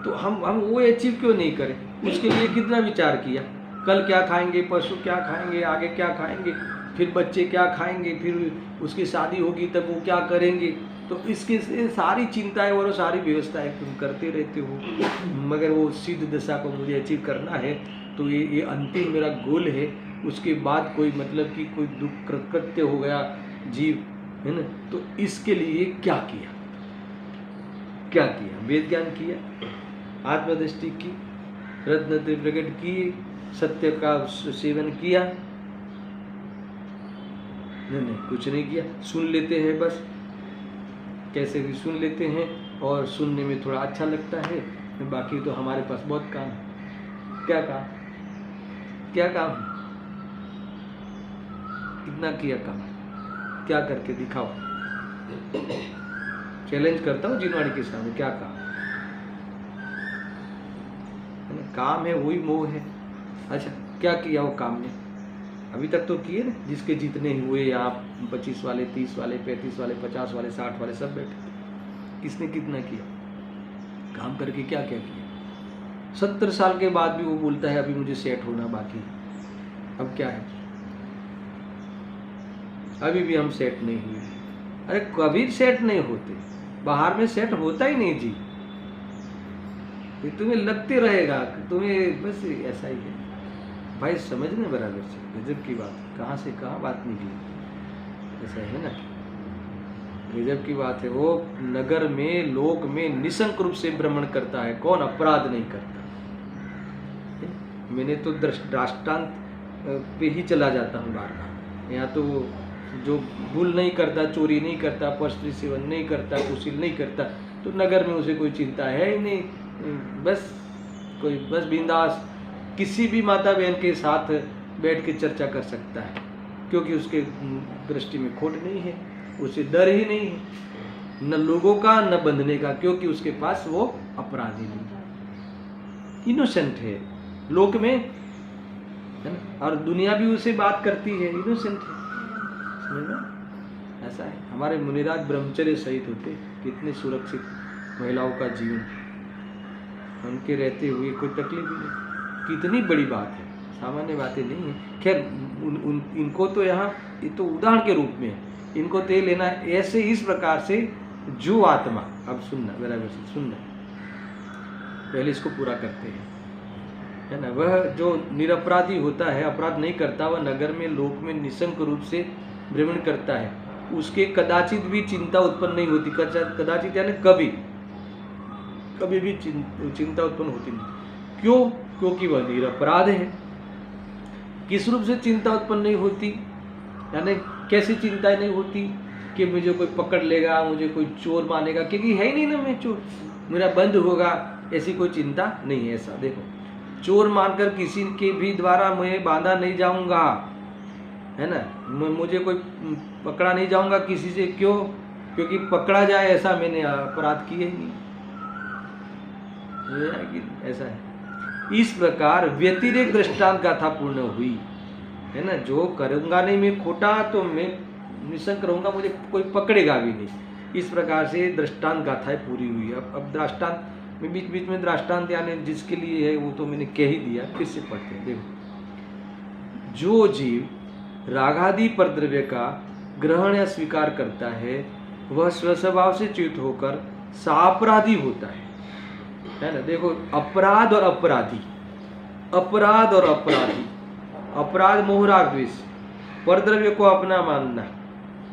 तो हम वो अचीव क्यों नहीं करें? उसके लिए कितना विचार किया, कल क्या खाएंगे, परसों क्या खाएंगे, आगे क्या खाएंगे, फिर बच्चे क्या खाएंगे, फिर उसकी शादी होगी तब वो क्या करेंगे। तो इसके सारी चिंताएं और सारी व्यवस्थाएं तुम करते रहते हो, मगर वो सिद्ध दशा को मुझे अचीव करना है, तो ये अंतिम मेरा गोल है। उसके बाद कोई मतलब कि कोई दुख कृत्य हो गया जीव, है ना, तो इसके लिए क्या किया, क्या किया? वेद ज्ञान किया, आत्मदृष्टि की, रत्न प्रकट किए, सत्य का सेवन किया? नहीं, कुछ नहीं किया। सुन लेते हैं बस, कैसे भी सुन लेते हैं और सुनने में थोड़ा अच्छा लगता है, बाकी तो हमारे पास बहुत काम है। क्या काम, क्या काम, कितना किया काम, क्या करके दिखाओ। चैलेंज करता हूँ जिनवाड़ी के सामने, क्या काम है ना? काम है वही मोह है। अच्छा, क्या किया वो काम ने? अभी तक तो किए ना, जिसके जितने हुए आप 25 वाले, 30 वाले, 35 वाले, 50 वाले, 60 वाले सब बैठे, किसने कितना किया काम करके? क्या क्या किया? 70 साल के बाद भी वो बोलता है अभी मुझे सेट होना बाकी। अब क्या है, अभी भी हम सेट नहीं हुए। अरे कभी सेट नहीं होते, बाहर में सेट होता ही नहीं जी, ये तुम्हें लगते रहेगा, तुम्हें बस ऐसा ही है भाई। समझने बराबर से, गजब की बात, कहाँ से कहाँ बात निकली, ऐसा है ना, गजब की बात है। वो नगर में, लोक में निशंक रूप से भ्रमण करता है, कौन अपराध नहीं करता। मैंने तो दृष्टांत पे ही चला जाता हूँ बार बार। यहाँ तो जो भूल नहीं करता, चोरी नहीं करता, परस्त्री सेवन नहीं करता, कुशील नहीं करता, तो नगर में उसे कोई चिंता है ही नहीं, बस कोई बस बिंदास किसी भी माता बहन के साथ बैठ के चर्चा कर सकता है, क्योंकि उसके दृष्टि में खोट नहीं है, उसे डर ही नहीं है, न लोगों का न बंधने का, क्योंकि उसके पास वो अपराधी नहीं है, इनोसेंट है लोक में, है ना, और दुनिया भी उसे बात करती है, इनोसेंट है। समझना, ऐसा है। हमारे मुनिराज ब्रह्मचर्य सहित होते, कितने सुरक्षित महिलाओं का जीवन, उनके रहते हुए कोई तकलीफ ही नहीं, कितनी बड़ी बात है, सामान्य बातें नहीं है। खैर इनको तो यहाँ, ये तो उदाहरण के रूप में है, इनको तो लेना ऐसे इस प्रकार से, जो आत्मा, अब सुनना बराबर से सुनना, पहले इसको पूरा करते हैं, है ना। वह जो निरपराधी होता है, अपराध नहीं करता, वह नगर में, लोक में निशंक रूप से भ्रमण करता है, उसके कदाचित भी चिंता उत्पन्न नहीं होती। कदाचित यानी कभी कभी भी चिंता उत्पन्न होती नहीं। क्यों? क्योंकि वह निरपराध है। किस रूप से चिंता उत्पन्न नहीं होती, यानी कैसी चिंता नहीं होती कि मुझे कोई पकड़ लेगा, मुझे कोई चोर मानेगा, क्योंकि है ही नहीं ना मैं चोर, मेरा बंद होगा, ऐसी कोई चिंता नहीं है। ऐसा देखो, चोर मानकर किसी के भी द्वारा मैं बांधा नहीं जाऊंगा, है ना, मुझे कोई पकड़ा नहीं जाऊंगा किसी से। क्यों? क्योंकि पकड़ा जाए ऐसा मैंने अपराध किए ही नहीं, ऐसा है। इस प्रकार व्यतिरेक दृष्टांत गाथा पूर्ण हुई, है ना। जो करूंगा नहीं मैं खोटा, तो मैं निशंक रहूंगा, मुझे कोई पकड़ेगा भी नहीं। इस प्रकार से दृष्टांत गाथाएं पूरी हुई। अब दृष्टांत में बीच बीच में दृष्टांत यानी जिसके लिए है वो तो मैंने कह ही दिया, फिर से पढ़ते हैं। देखो, जो जीव रागादि परद्रव्य का ग्रहण या स्वीकार करता है, वह स्वस्वभाव से च्युत होकर सापराधी होता है ना। देखो, अपराध और अपराधी, अपराध और अपराधी, अपराध मोह राग द्वेष, परद्रव्य को अपना मानना,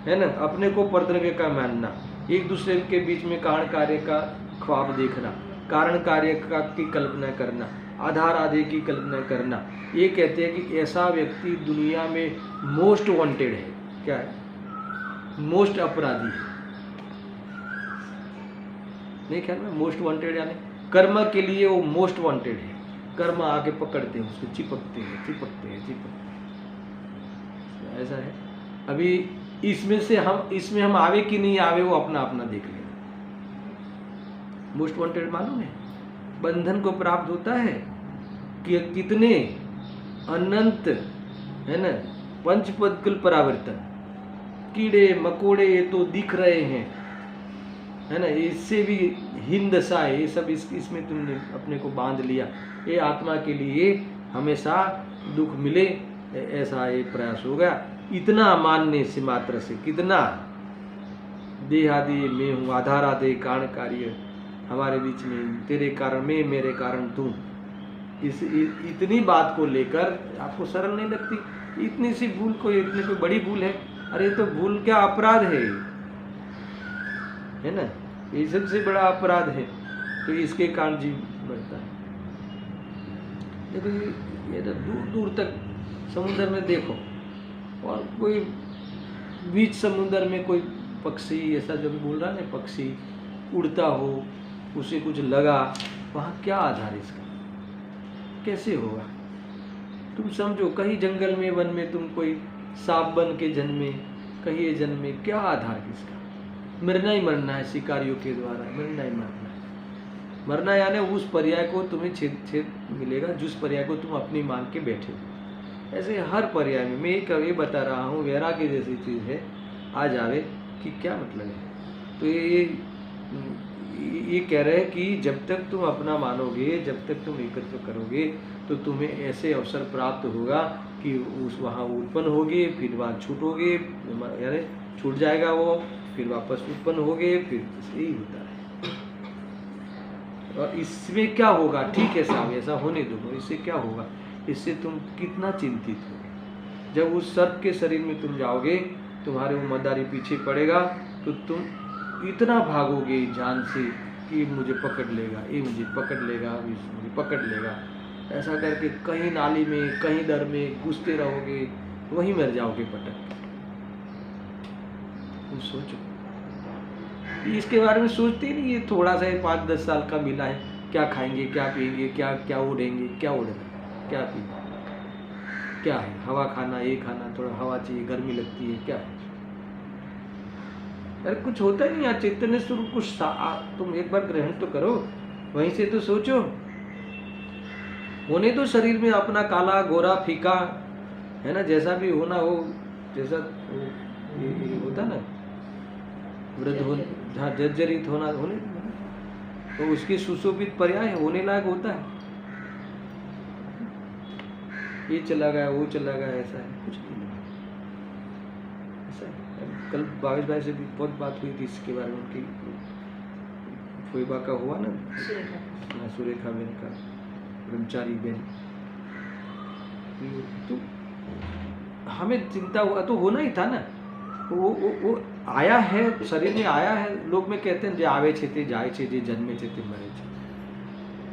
है ना, अपने को परद्रव्य का मानना, एक दूसरे के बीच में कारण कार्य का ख्वाब देखना, कारण कार्य का की कल्पना करना, आधार आदि की कल्पना करना। ये कहते हैं कि ऐसा व्यक्ति दुनिया में मोस्ट वांटेड है। क्या है? मोस्ट अपराधी है। नहीं ख्याल में, मोस्ट वांटेड यानी कर्म के लिए वो मोस्ट वांटेड है। कर्म आके पकड़ते हैं उसको, चिपकते हैं। ऐसा है। अभी इसमें हम आवे कि नहीं आवे, वो अपना अपना देख लेना। मोस्ट वांटेड मालूम है, बंधन को प्राप्त होता है, कि कितने अनंत है ना पंचपदकल परावर्तन, कीड़े मकोड़े ये तो दिख रहे हैं, है ना, इससे भी हीन दशा है, ये सब इसमें तुमने अपने को बांध लिया, ये आत्मा के लिए हमेशा दुख मिले ऐसा ये प्रयास हो गया। इतना मानने से मात्र से कितना देहादि मैं हूँ, आधारादे कारण कार्य हमारे बीच में, तेरे कारण मैं, मेरे कारण तू, इतनी बात को लेकर आपको शर्म नहीं लगती? इतनी सी भूल को, इतनी कोई बड़ी भूल है? अरे तो भूल क्या, अपराध है ना, ये सबसे बड़ा अपराध है। तो इसके कारण जीव बढ़ता है। देखो ये तो दूर दूर तक समुद्र में देखो, और कोई बीच समुद्र में कोई पक्षी ऐसा जो भी बोल रहा है ना, पक्षी उड़ता हो, उसे कुछ लगा, वहाँ क्या आधार इसका, कैसे होगा? तुम समझो, कहीं जंगल में वन में तुम कोई सांप बन के जन्मे, कहीं ये जन्मे, क्या आधार किसका? मरना ही मरना है, शिकारियों के द्वारा मरना ही मरना है। मरना यानी उस पर्याय को तुम्हें छेद मिलेगा जिस पर्याय को तुम अपनी मान के बैठे हो। ऐसे हर पर्याय में मैं ये बता रहा हूँ, वैराग्य जैसी चीज़ है, आ जावे कि क्या मतलब है। तो ये कह रहे हैं कि जब तक तुम अपना मानोगे, जब तक तुम एकत्र करोगे, तो तुम्हें ऐसे अवसर प्राप्त होगा कि उस वहाँ उत्पन्न होगे, फिर वहाँ छूटोगे, यानी छूट जाएगा वो, फिर वापस उत्पन्न होगे, फिर यही होता है। और इसमें क्या होगा? ठीक है साहब, ऐसा होने दो, इससे क्या होगा? इससे तुम कितना चिंतित हो। जब उस सर्प के शरीर में तुम जाओगे, तुम्हारे वो मदारी पीछे पड़ेगा, तो तुम इतना भागोगे जान से कि मुझे पकड़ लेगा, ये मुझे पकड़ लेगा, मुझे पकड़ लेगा, ऐसा करके कहीं नाली में, कहीं दर में घुसते रहोगे, वहीं मर जाओगे पटक। तुम सोचो, इसके बारे में सोचते ही नहीं। ये थोड़ा सा 5-10 साल का मिला है, क्या खाएंगे, क्या पिएंगे, क्या उड़ेंगे, क्या उड़ेगा, क्या पीना, क्या है? हवा खाना, ये खाना, थोड़ा हवा चाहिए, गर्मी लगती है, क्या है? अरे कुछ होता ही नहीं यार। चैतन्य स्वरूप कुछ तुम एक बार ग्रहण तो करो, वहीं से तो सोचो। होने तो शरीर में अपना काला गोरा फीका, है ना, जैसा भी होना हो, जैसा ये होता ना, वृद्ध हो, जहाँ जर्जरित होना, होने तो उसकी सुशोभित पर्याय होने लायक होता है। ये चला गया, वो चला गया, ऐसा है कुछ नहीं। ऐसा है। कल भावेश भाई से भी बहुत बात हुई थी इसके बारे में, उनकी फोइबा का हुआ ना, सुरेखा बहन का, ब्रह्मचारी बहन, तो हमें चिंता हुआ, तो होना ही था ना। वो आया है, शरीर में आया है। लोग में कहते हैं जे आवे छे ते जाए छे, जे जन्मे छे ते मरे छे।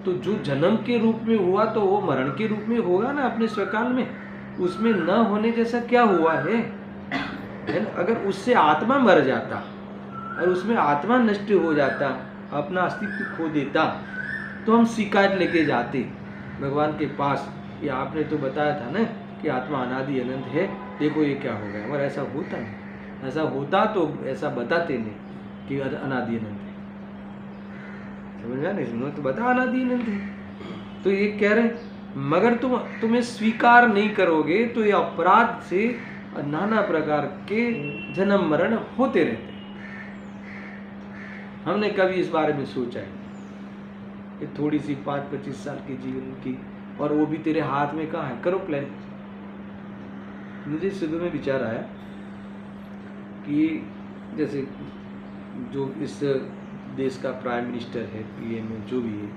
तो जो जन्म के रूप में हुआ, तो वो मरण के रूप में होगा ना अपने स्वकाल में। उसमें न होने जैसा क्या हुआ है ना? अगर उससे आत्मा मर जाता और उसमें आत्मा नष्ट हो जाता, अपना अस्तित्व खो देता, तो हम शिकायत लेके जाते भगवान के पास। ये आपने तो बताया था ना कि आत्मा अनादि अनंत है, देखो ये क्या हो गया। और ऐसा होता नहीं। ऐसा होता तो ऐसा बताते नहीं कि अनादि अनंत है। समझ में नहीं, तो बता अनादि अनंत है। तो ये कह रहे, मगर तुम्हें स्वीकार नहीं करोगे, तो ये अपराध से नाना प्रकार के जन्म मरण होते रहते हैं। हमने कभी इस बारे में सोचा है? ये थोड़ी सी 5-25 साल के जीवन की, और वो भी तेरे हाथ में कहाँ है? करो प्लान। मुझे सुबह में विचार आया कि जैसे जो इस देश का प्राइम मिनिस्टर है, पीएम है, जो भी है,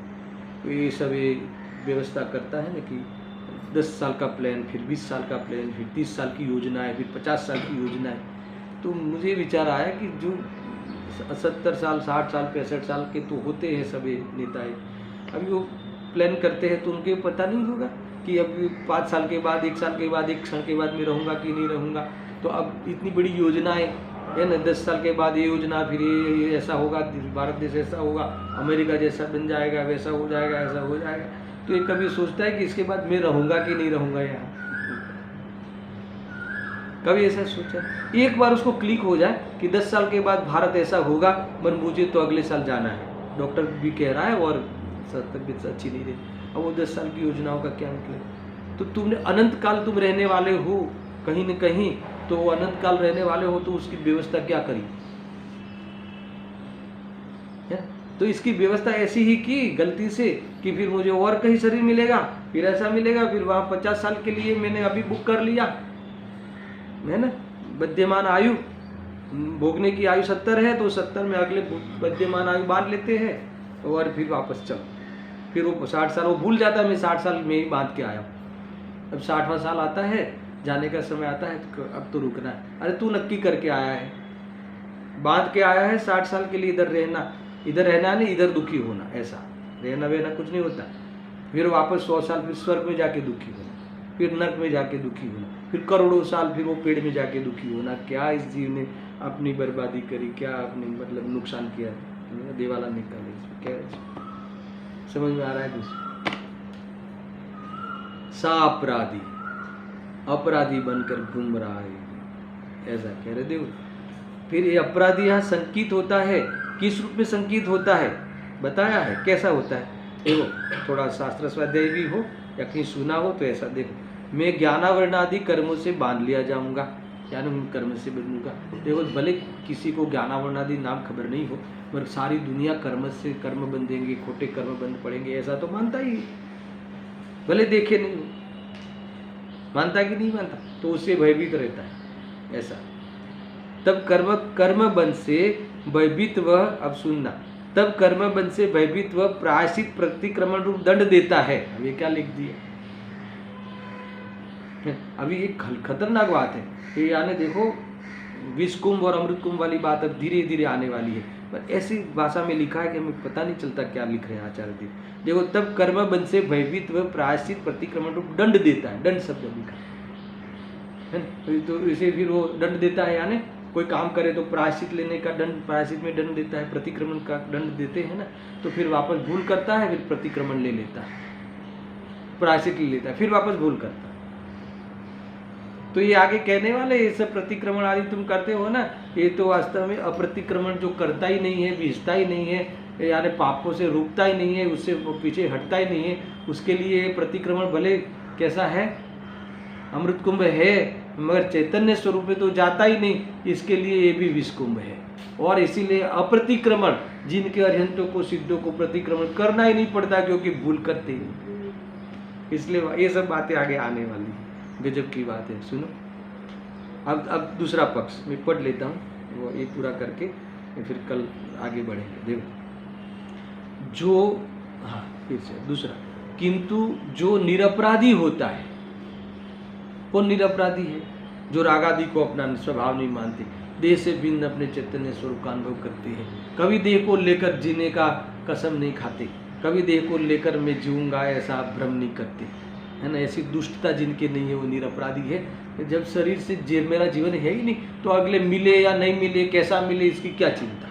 तो ये सब ये व्यवस्था करता है ना कि 10 साल का प्लान, फिर 20 साल का प्लान, फिर 30 साल की योजना है, फिर 50 साल की योजना है। तो मुझे विचार आया कि जो 70 साल, 60 साल, 65 साल के तो होते हैं सभी नेता, अभी वो प्लान करते हैं, तो उनके पता नहीं होगा कि अभी 5 साल के बाद, 1 साल के बाद, 1 क्षण के बाद मैं रहूँगा कि नहीं रहूँगा। तो अब इतनी बड़ी योजनाएं है ना, 10 साल के बाद ये योजना, फिर ये ऐसा होगा, भारत देश ऐसा होगा, अमेरिका जैसा बन जाएगा, वैसा हो जाएगा, ऐसा हो जाएगा। तो ये कभी सोचता है कि इसके बाद मैं रहूँगा कि नहीं रहूँगा यहाँ? कभी ऐसा सोचा? एक बार उसको क्लिक हो जाए कि 10 साल के बाद भारत ऐसा होगा, पर मुझे तो अगले साल जाना है, डॉक्टर भी कह रहा है और तबीयत अच्छी नहीं रही, अब वो 10 साल की योजनाओं का क्या निकलेगा? तो तुमने अनंत काल तुम रहने वाले हो कहीं न कहीं, तो वो अनंत काल रहने वाले हो तो उसकी व्यवस्था क्या करी है? तो इसकी व्यवस्था ऐसी ही की गलती से कि फिर मुझे और कहीं शरीर मिलेगा, फिर ऐसा मिलेगा, फिर वहाँ 50 साल के लिए मैंने अभी बुक कर लिया है ना। विद्यमान आयु भोगने की आयु 70 है, तो 70 में अगले विद्यमान आयु बांध लेते हैं और फिर वापस चलो। फिर वो 60 साल वो भूल जाता है मैं 60 साल में ही बांध के आया हूँ। अब 60वां साल आता है, जाने का समय आता है, तो अब तो रुकना है। अरे तू नक्की करके आया है, बांध के आया है 60 साल के लिए इधर रहना नहीं, इधर दुखी होना, ऐसा रहना वहना कुछ नहीं होता। फिर वापस 100 साल फिर स्वर्ग में जाके दुखी होना, फिर नर्क में जाके दुखी होना, फिर करोड़ों साल फिर वो पेड़ में जाके दुखी होना। क्या इस जीव ने अपनी बर्बादी करी, क्या अपने मतलब नुकसान किया, देवाला निकाले इसमें क्या है? समझ में आ रहा है कुछ? सापराधी अपराधी बनकर घूम रहा है, ऐसा कह रहे देव। फिर ये अपराधी यहाँ संकित होता है, किस रूप में संकित होता है बताया है, कैसा होता है देखो। थोड़ा शास्त्र स्वाध्याय भी हो या कहीं सुना हो तो ऐसा देखो, मैं ज्ञानावरणादि कर्मों से बांध लिया जाऊंगा, यानी उन कर्म से बंधूंगा। देखो भले किसी को ज्ञानावरणादि नाम खबर नहीं हो, पर सारी दुनिया कर्म से कर्म बंधेंगे, खोटे कर्म बंध पड़ेंगे, ऐसा तो मानता ही है। भले देखे नहीं हो, मानता कि नहीं मानता, तो उससे भयभीत रहता है ऐसा। तब कर्म बंध से भयभीत वह, अब सुनना, तब कर्म बंध से भयभीत वह प्रायश्चित प्रतिक्रमण रूप दंड देता है। अब ये क्या लिख दिया, अभी एक खतरनाक बात है ये, यानी देखो विष कुंभ और अमृत कुंभ वाली बात अब धीरे धीरे आने वाली है, पर ऐसी भाषा में लिखा है कि हमें पता नहीं चलता क्या लिख रहे हैं आचार्य जी। देखो, तब कर्म बंध से भयभीत वह प्रायश्चित प्रतिक्रमण रूप दंड देता है, दंड शब्द लिखा है, तो इसे फिर वो दंड देता है, यानी कोई काम करे तो प्रायश्चित लेने का दंड, प्रायश्चित में दंड देता है, प्रतिक्रमण का दंड देते हैं ना, तो फिर वापस भूल करता है, फिर प्रतिक्रमण ले लेता है, प्रायश्चित ले लेता है, फिर वापस भूल करता है। तो ये आगे कहने वाले ये सब प्रतिक्रमण आदि तुम करते हो ना, ये तो वास्तव में अप्रतिक्रमण जो करता ही नहीं है, बीजता ही नहीं है, यानी पापों से रुकता ही नहीं है, उससे पीछे हटता ही नहीं है, उसके लिए प्रतिक्रमण भले कैसा है, अमृत कुंभ है, मगर चैतन्य स्वरूप में तो जाता ही नहीं, इसके लिए ये भी विष कुंभ है। और इसीलिए अप्रतिक्रमण, जिनके अरिहंतों को सिद्धों को प्रतिक्रमण करना ही नहीं पड़ता, क्योंकि भूल करते ही। इसलिए ये सब बातें आगे आने वाली है, गजब की बात है, सुनो। अब दूसरा पक्ष मैं पढ़ लेता हूँ, वो ये पूरा करके फिर कल आगे बढ़ेंगे। देखो जो, हाँ फिर से दूसरा, किंतु जो निरपराधी होता है, कौन निरपराधी है? जो रागादि को अपना स्वभाव नहीं मानते, देह से भिन्न अपने चैतन्य स्वरूप का अनुभव करते हैं, कभी देह को लेकर जीने का कसम नहीं खाते, कभी देह को लेकर मैं जीऊंगा ऐसा भ्रम नहीं करते, है ना। ऐसी दुष्टता जिनके नहीं है वो निरपराधी है। जब शरीर से मेरा जीवन है ही नहीं, तो अगले मिले या नहीं मिले, कैसा मिले, इसकी क्या चिंता।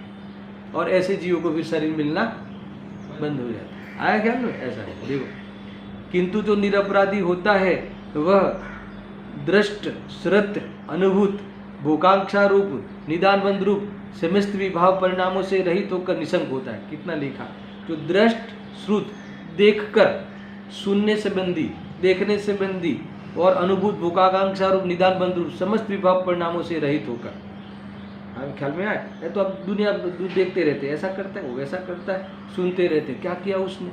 और ऐसे जीवों को फिर शरीर मिलना बंद हो जाता है। आया क्या ना, ऐसा है। देखो, किंतु जो निरपराधी होता है वह दृष्ट श्रत अनुभूत भोकांक्षा रूप निदानबंध रूप समस्त विभाव परिणामों से रहित होकर निसंग होता है। कितना लिखा, जो दृष्ट श्रुत देखकर, सुनने संबंधी, देखने संबंधी और अनुभूत भोकांक्षा रूप निदानबंध रूप समस्त विभाव परिणामों से रहित होकर, हमें ख्याल में आए तो अब दुनिया देखते रहते, ऐसा करता है वो वैसा करता है, सुनते रहते क्या किया उसने,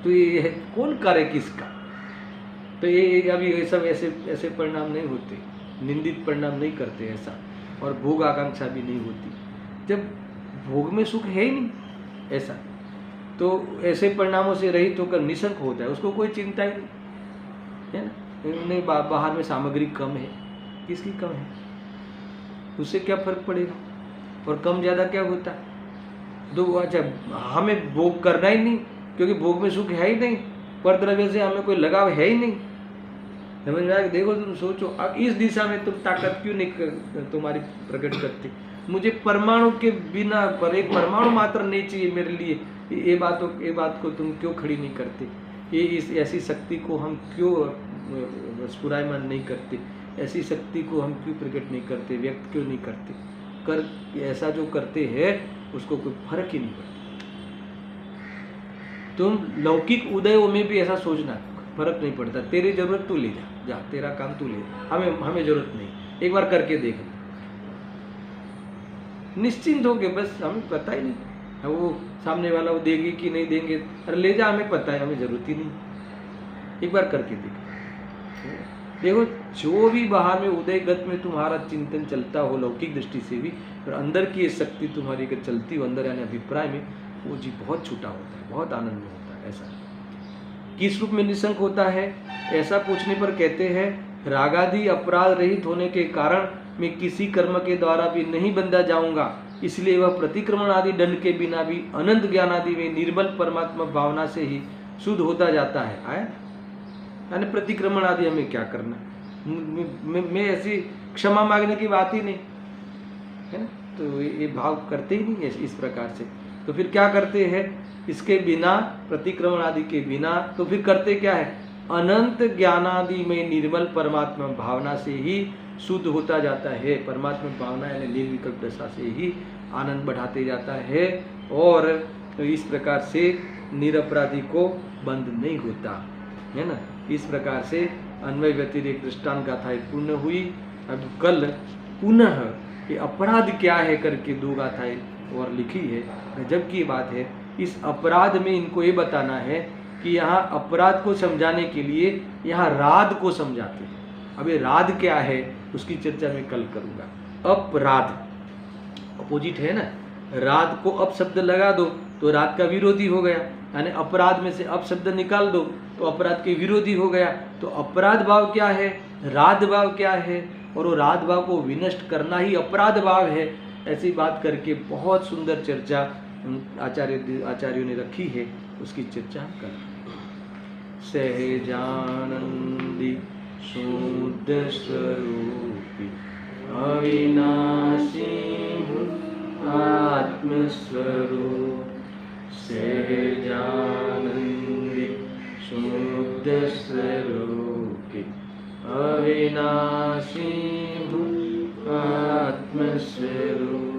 तो ये कौन करे किसका। तो ये अभी ये सब ऐसे परिणाम नहीं होते, निंदित परिणाम नहीं करते ऐसा, और भोग आकांक्षा भी नहीं होती जब भोग में सुख है ही नहीं ऐसा। तो ऐसे परिणामों से रहित होकर निशंक होता है, उसको कोई चिंता ही नहीं है ना। नहीं बाहर में सामग्री कम है, किसकी कम है, उससे क्या फर्क पड़ेगा, और कम ज़्यादा क्या होता है। दो अच्छा, हमें भोग करना ही नहीं, क्योंकि भोग में सुख है ही नहीं, पर द्रव्य से हमें कोई लगाव है ही नहीं, समझ में आया। देखो तुम सोचो, अब इस दिशा में तुम ताकत क्यों नहीं तुम्हारी प्रकट करते। मुझे परमाणु के बिना, पर एक परमाणु मात्र नहीं चाहिए मेरे लिए, ये बात को तुम क्यों खड़ी नहीं करते। ये इस ऐसी शक्ति को हम क्यों स्फुरायमान नहीं करते, ऐसी शक्ति को हम क्यों प्रकट नहीं करते, व्यक्त क्यों नहीं करते। ऐसा जो करते हैं उसको कोई फर्क ही नहीं पड़ता। तुम लौकिक उदयों में भी ऐसा सोचना, फर्क नहीं पड़ता, तेरी जरूरत तू ले जा, जा तेरा काम तू ले, हमें जरूरत नहीं, एक बार करके देख, निश्चिंत हो गए, बस हमें पता ही नहीं वो सामने वाला वो देगी कि नहीं देंगे, अरे ले जा, हमें पता है, हमें जरूरत ही नहीं, एक बार करके देख। देखो जो भी बाहर में उदयगत में तुम्हारा चिंतन चलता हो लौकिक दृष्टि से भी, और अंदर की ये शक्ति तुम्हारी अगर चलती हो अंदर यानी अभिप्राय में, वो जी बहुत छोटा होता है, बहुत आनंद में होता है। ऐसा किस रूप में निशंक होता है, ऐसा पूछने पर कहते हैं रागादि अपराध रहित होने के कारण मैं किसी कर्म के द्वारा भी नहीं बंधा जाऊंगा, इसलिए वह प्रतिक्रमण आदि दंड के बिना भी अनंत ज्ञान आदि में निर्मल परमात्मा भावना से ही शुद्ध होता जाता है। यानी प्रतिक्रमण आदि हमें क्या करना, मैं ऐसी क्षमा मांगने की बात ही नहीं है ना, तो ये भाव करते ही नहीं है इस प्रकार से। तो फिर क्या करते हैं, इसके बिना, प्रतिक्रमण आदि के बिना, तो फिर करते क्या है, अनंत ज्ञानादि में निर्मल परमात्मा भावना से ही शुद्ध होता जाता है। परमात्मा भावना यानी निर्विकल्प दशा से ही आनंद बढ़ाते जाता है, और तो इस प्रकार से निरपराधी को बंध नहीं होता है ना। इस प्रकार से अन्वय व्यतिरेक दृष्टांत गाथाएं पूर्ण हुई। अब कल पुनः ये अपराध क्या है करके 2 गाथाएं और लिखी है, गजब की बात है। इस अपराध में इनको ये बताना है कि यहाँ अपराध को समझाने के लिए यहाँ राध को समझाते हैं। अब ये राध क्या है उसकी चर्चा मैं कल करूँगा। अपराध अपोजिट है ना, राध को अप शब्द लगा दो तो राध का विरोधी हो गया, यानी अपराध में से अप शब्द निकाल दो तो अपराध के विरोधी हो गया। तो अपराध भाव क्या है, राध भाव क्या है, और वो राध भाव को विनष्ट करना ही अपराध भाव है। ऐसी बात करके बहुत सुंदर चर्चा आचार्यों ने रखी है, उसकी चर्चा कर। सहजानंदी शुद्ध स्वरूपी अविनाशी आत्मस्वरूप, सहजानंदी शुद्ध स्वरूपी अविनाशी आत्मस्वरूप।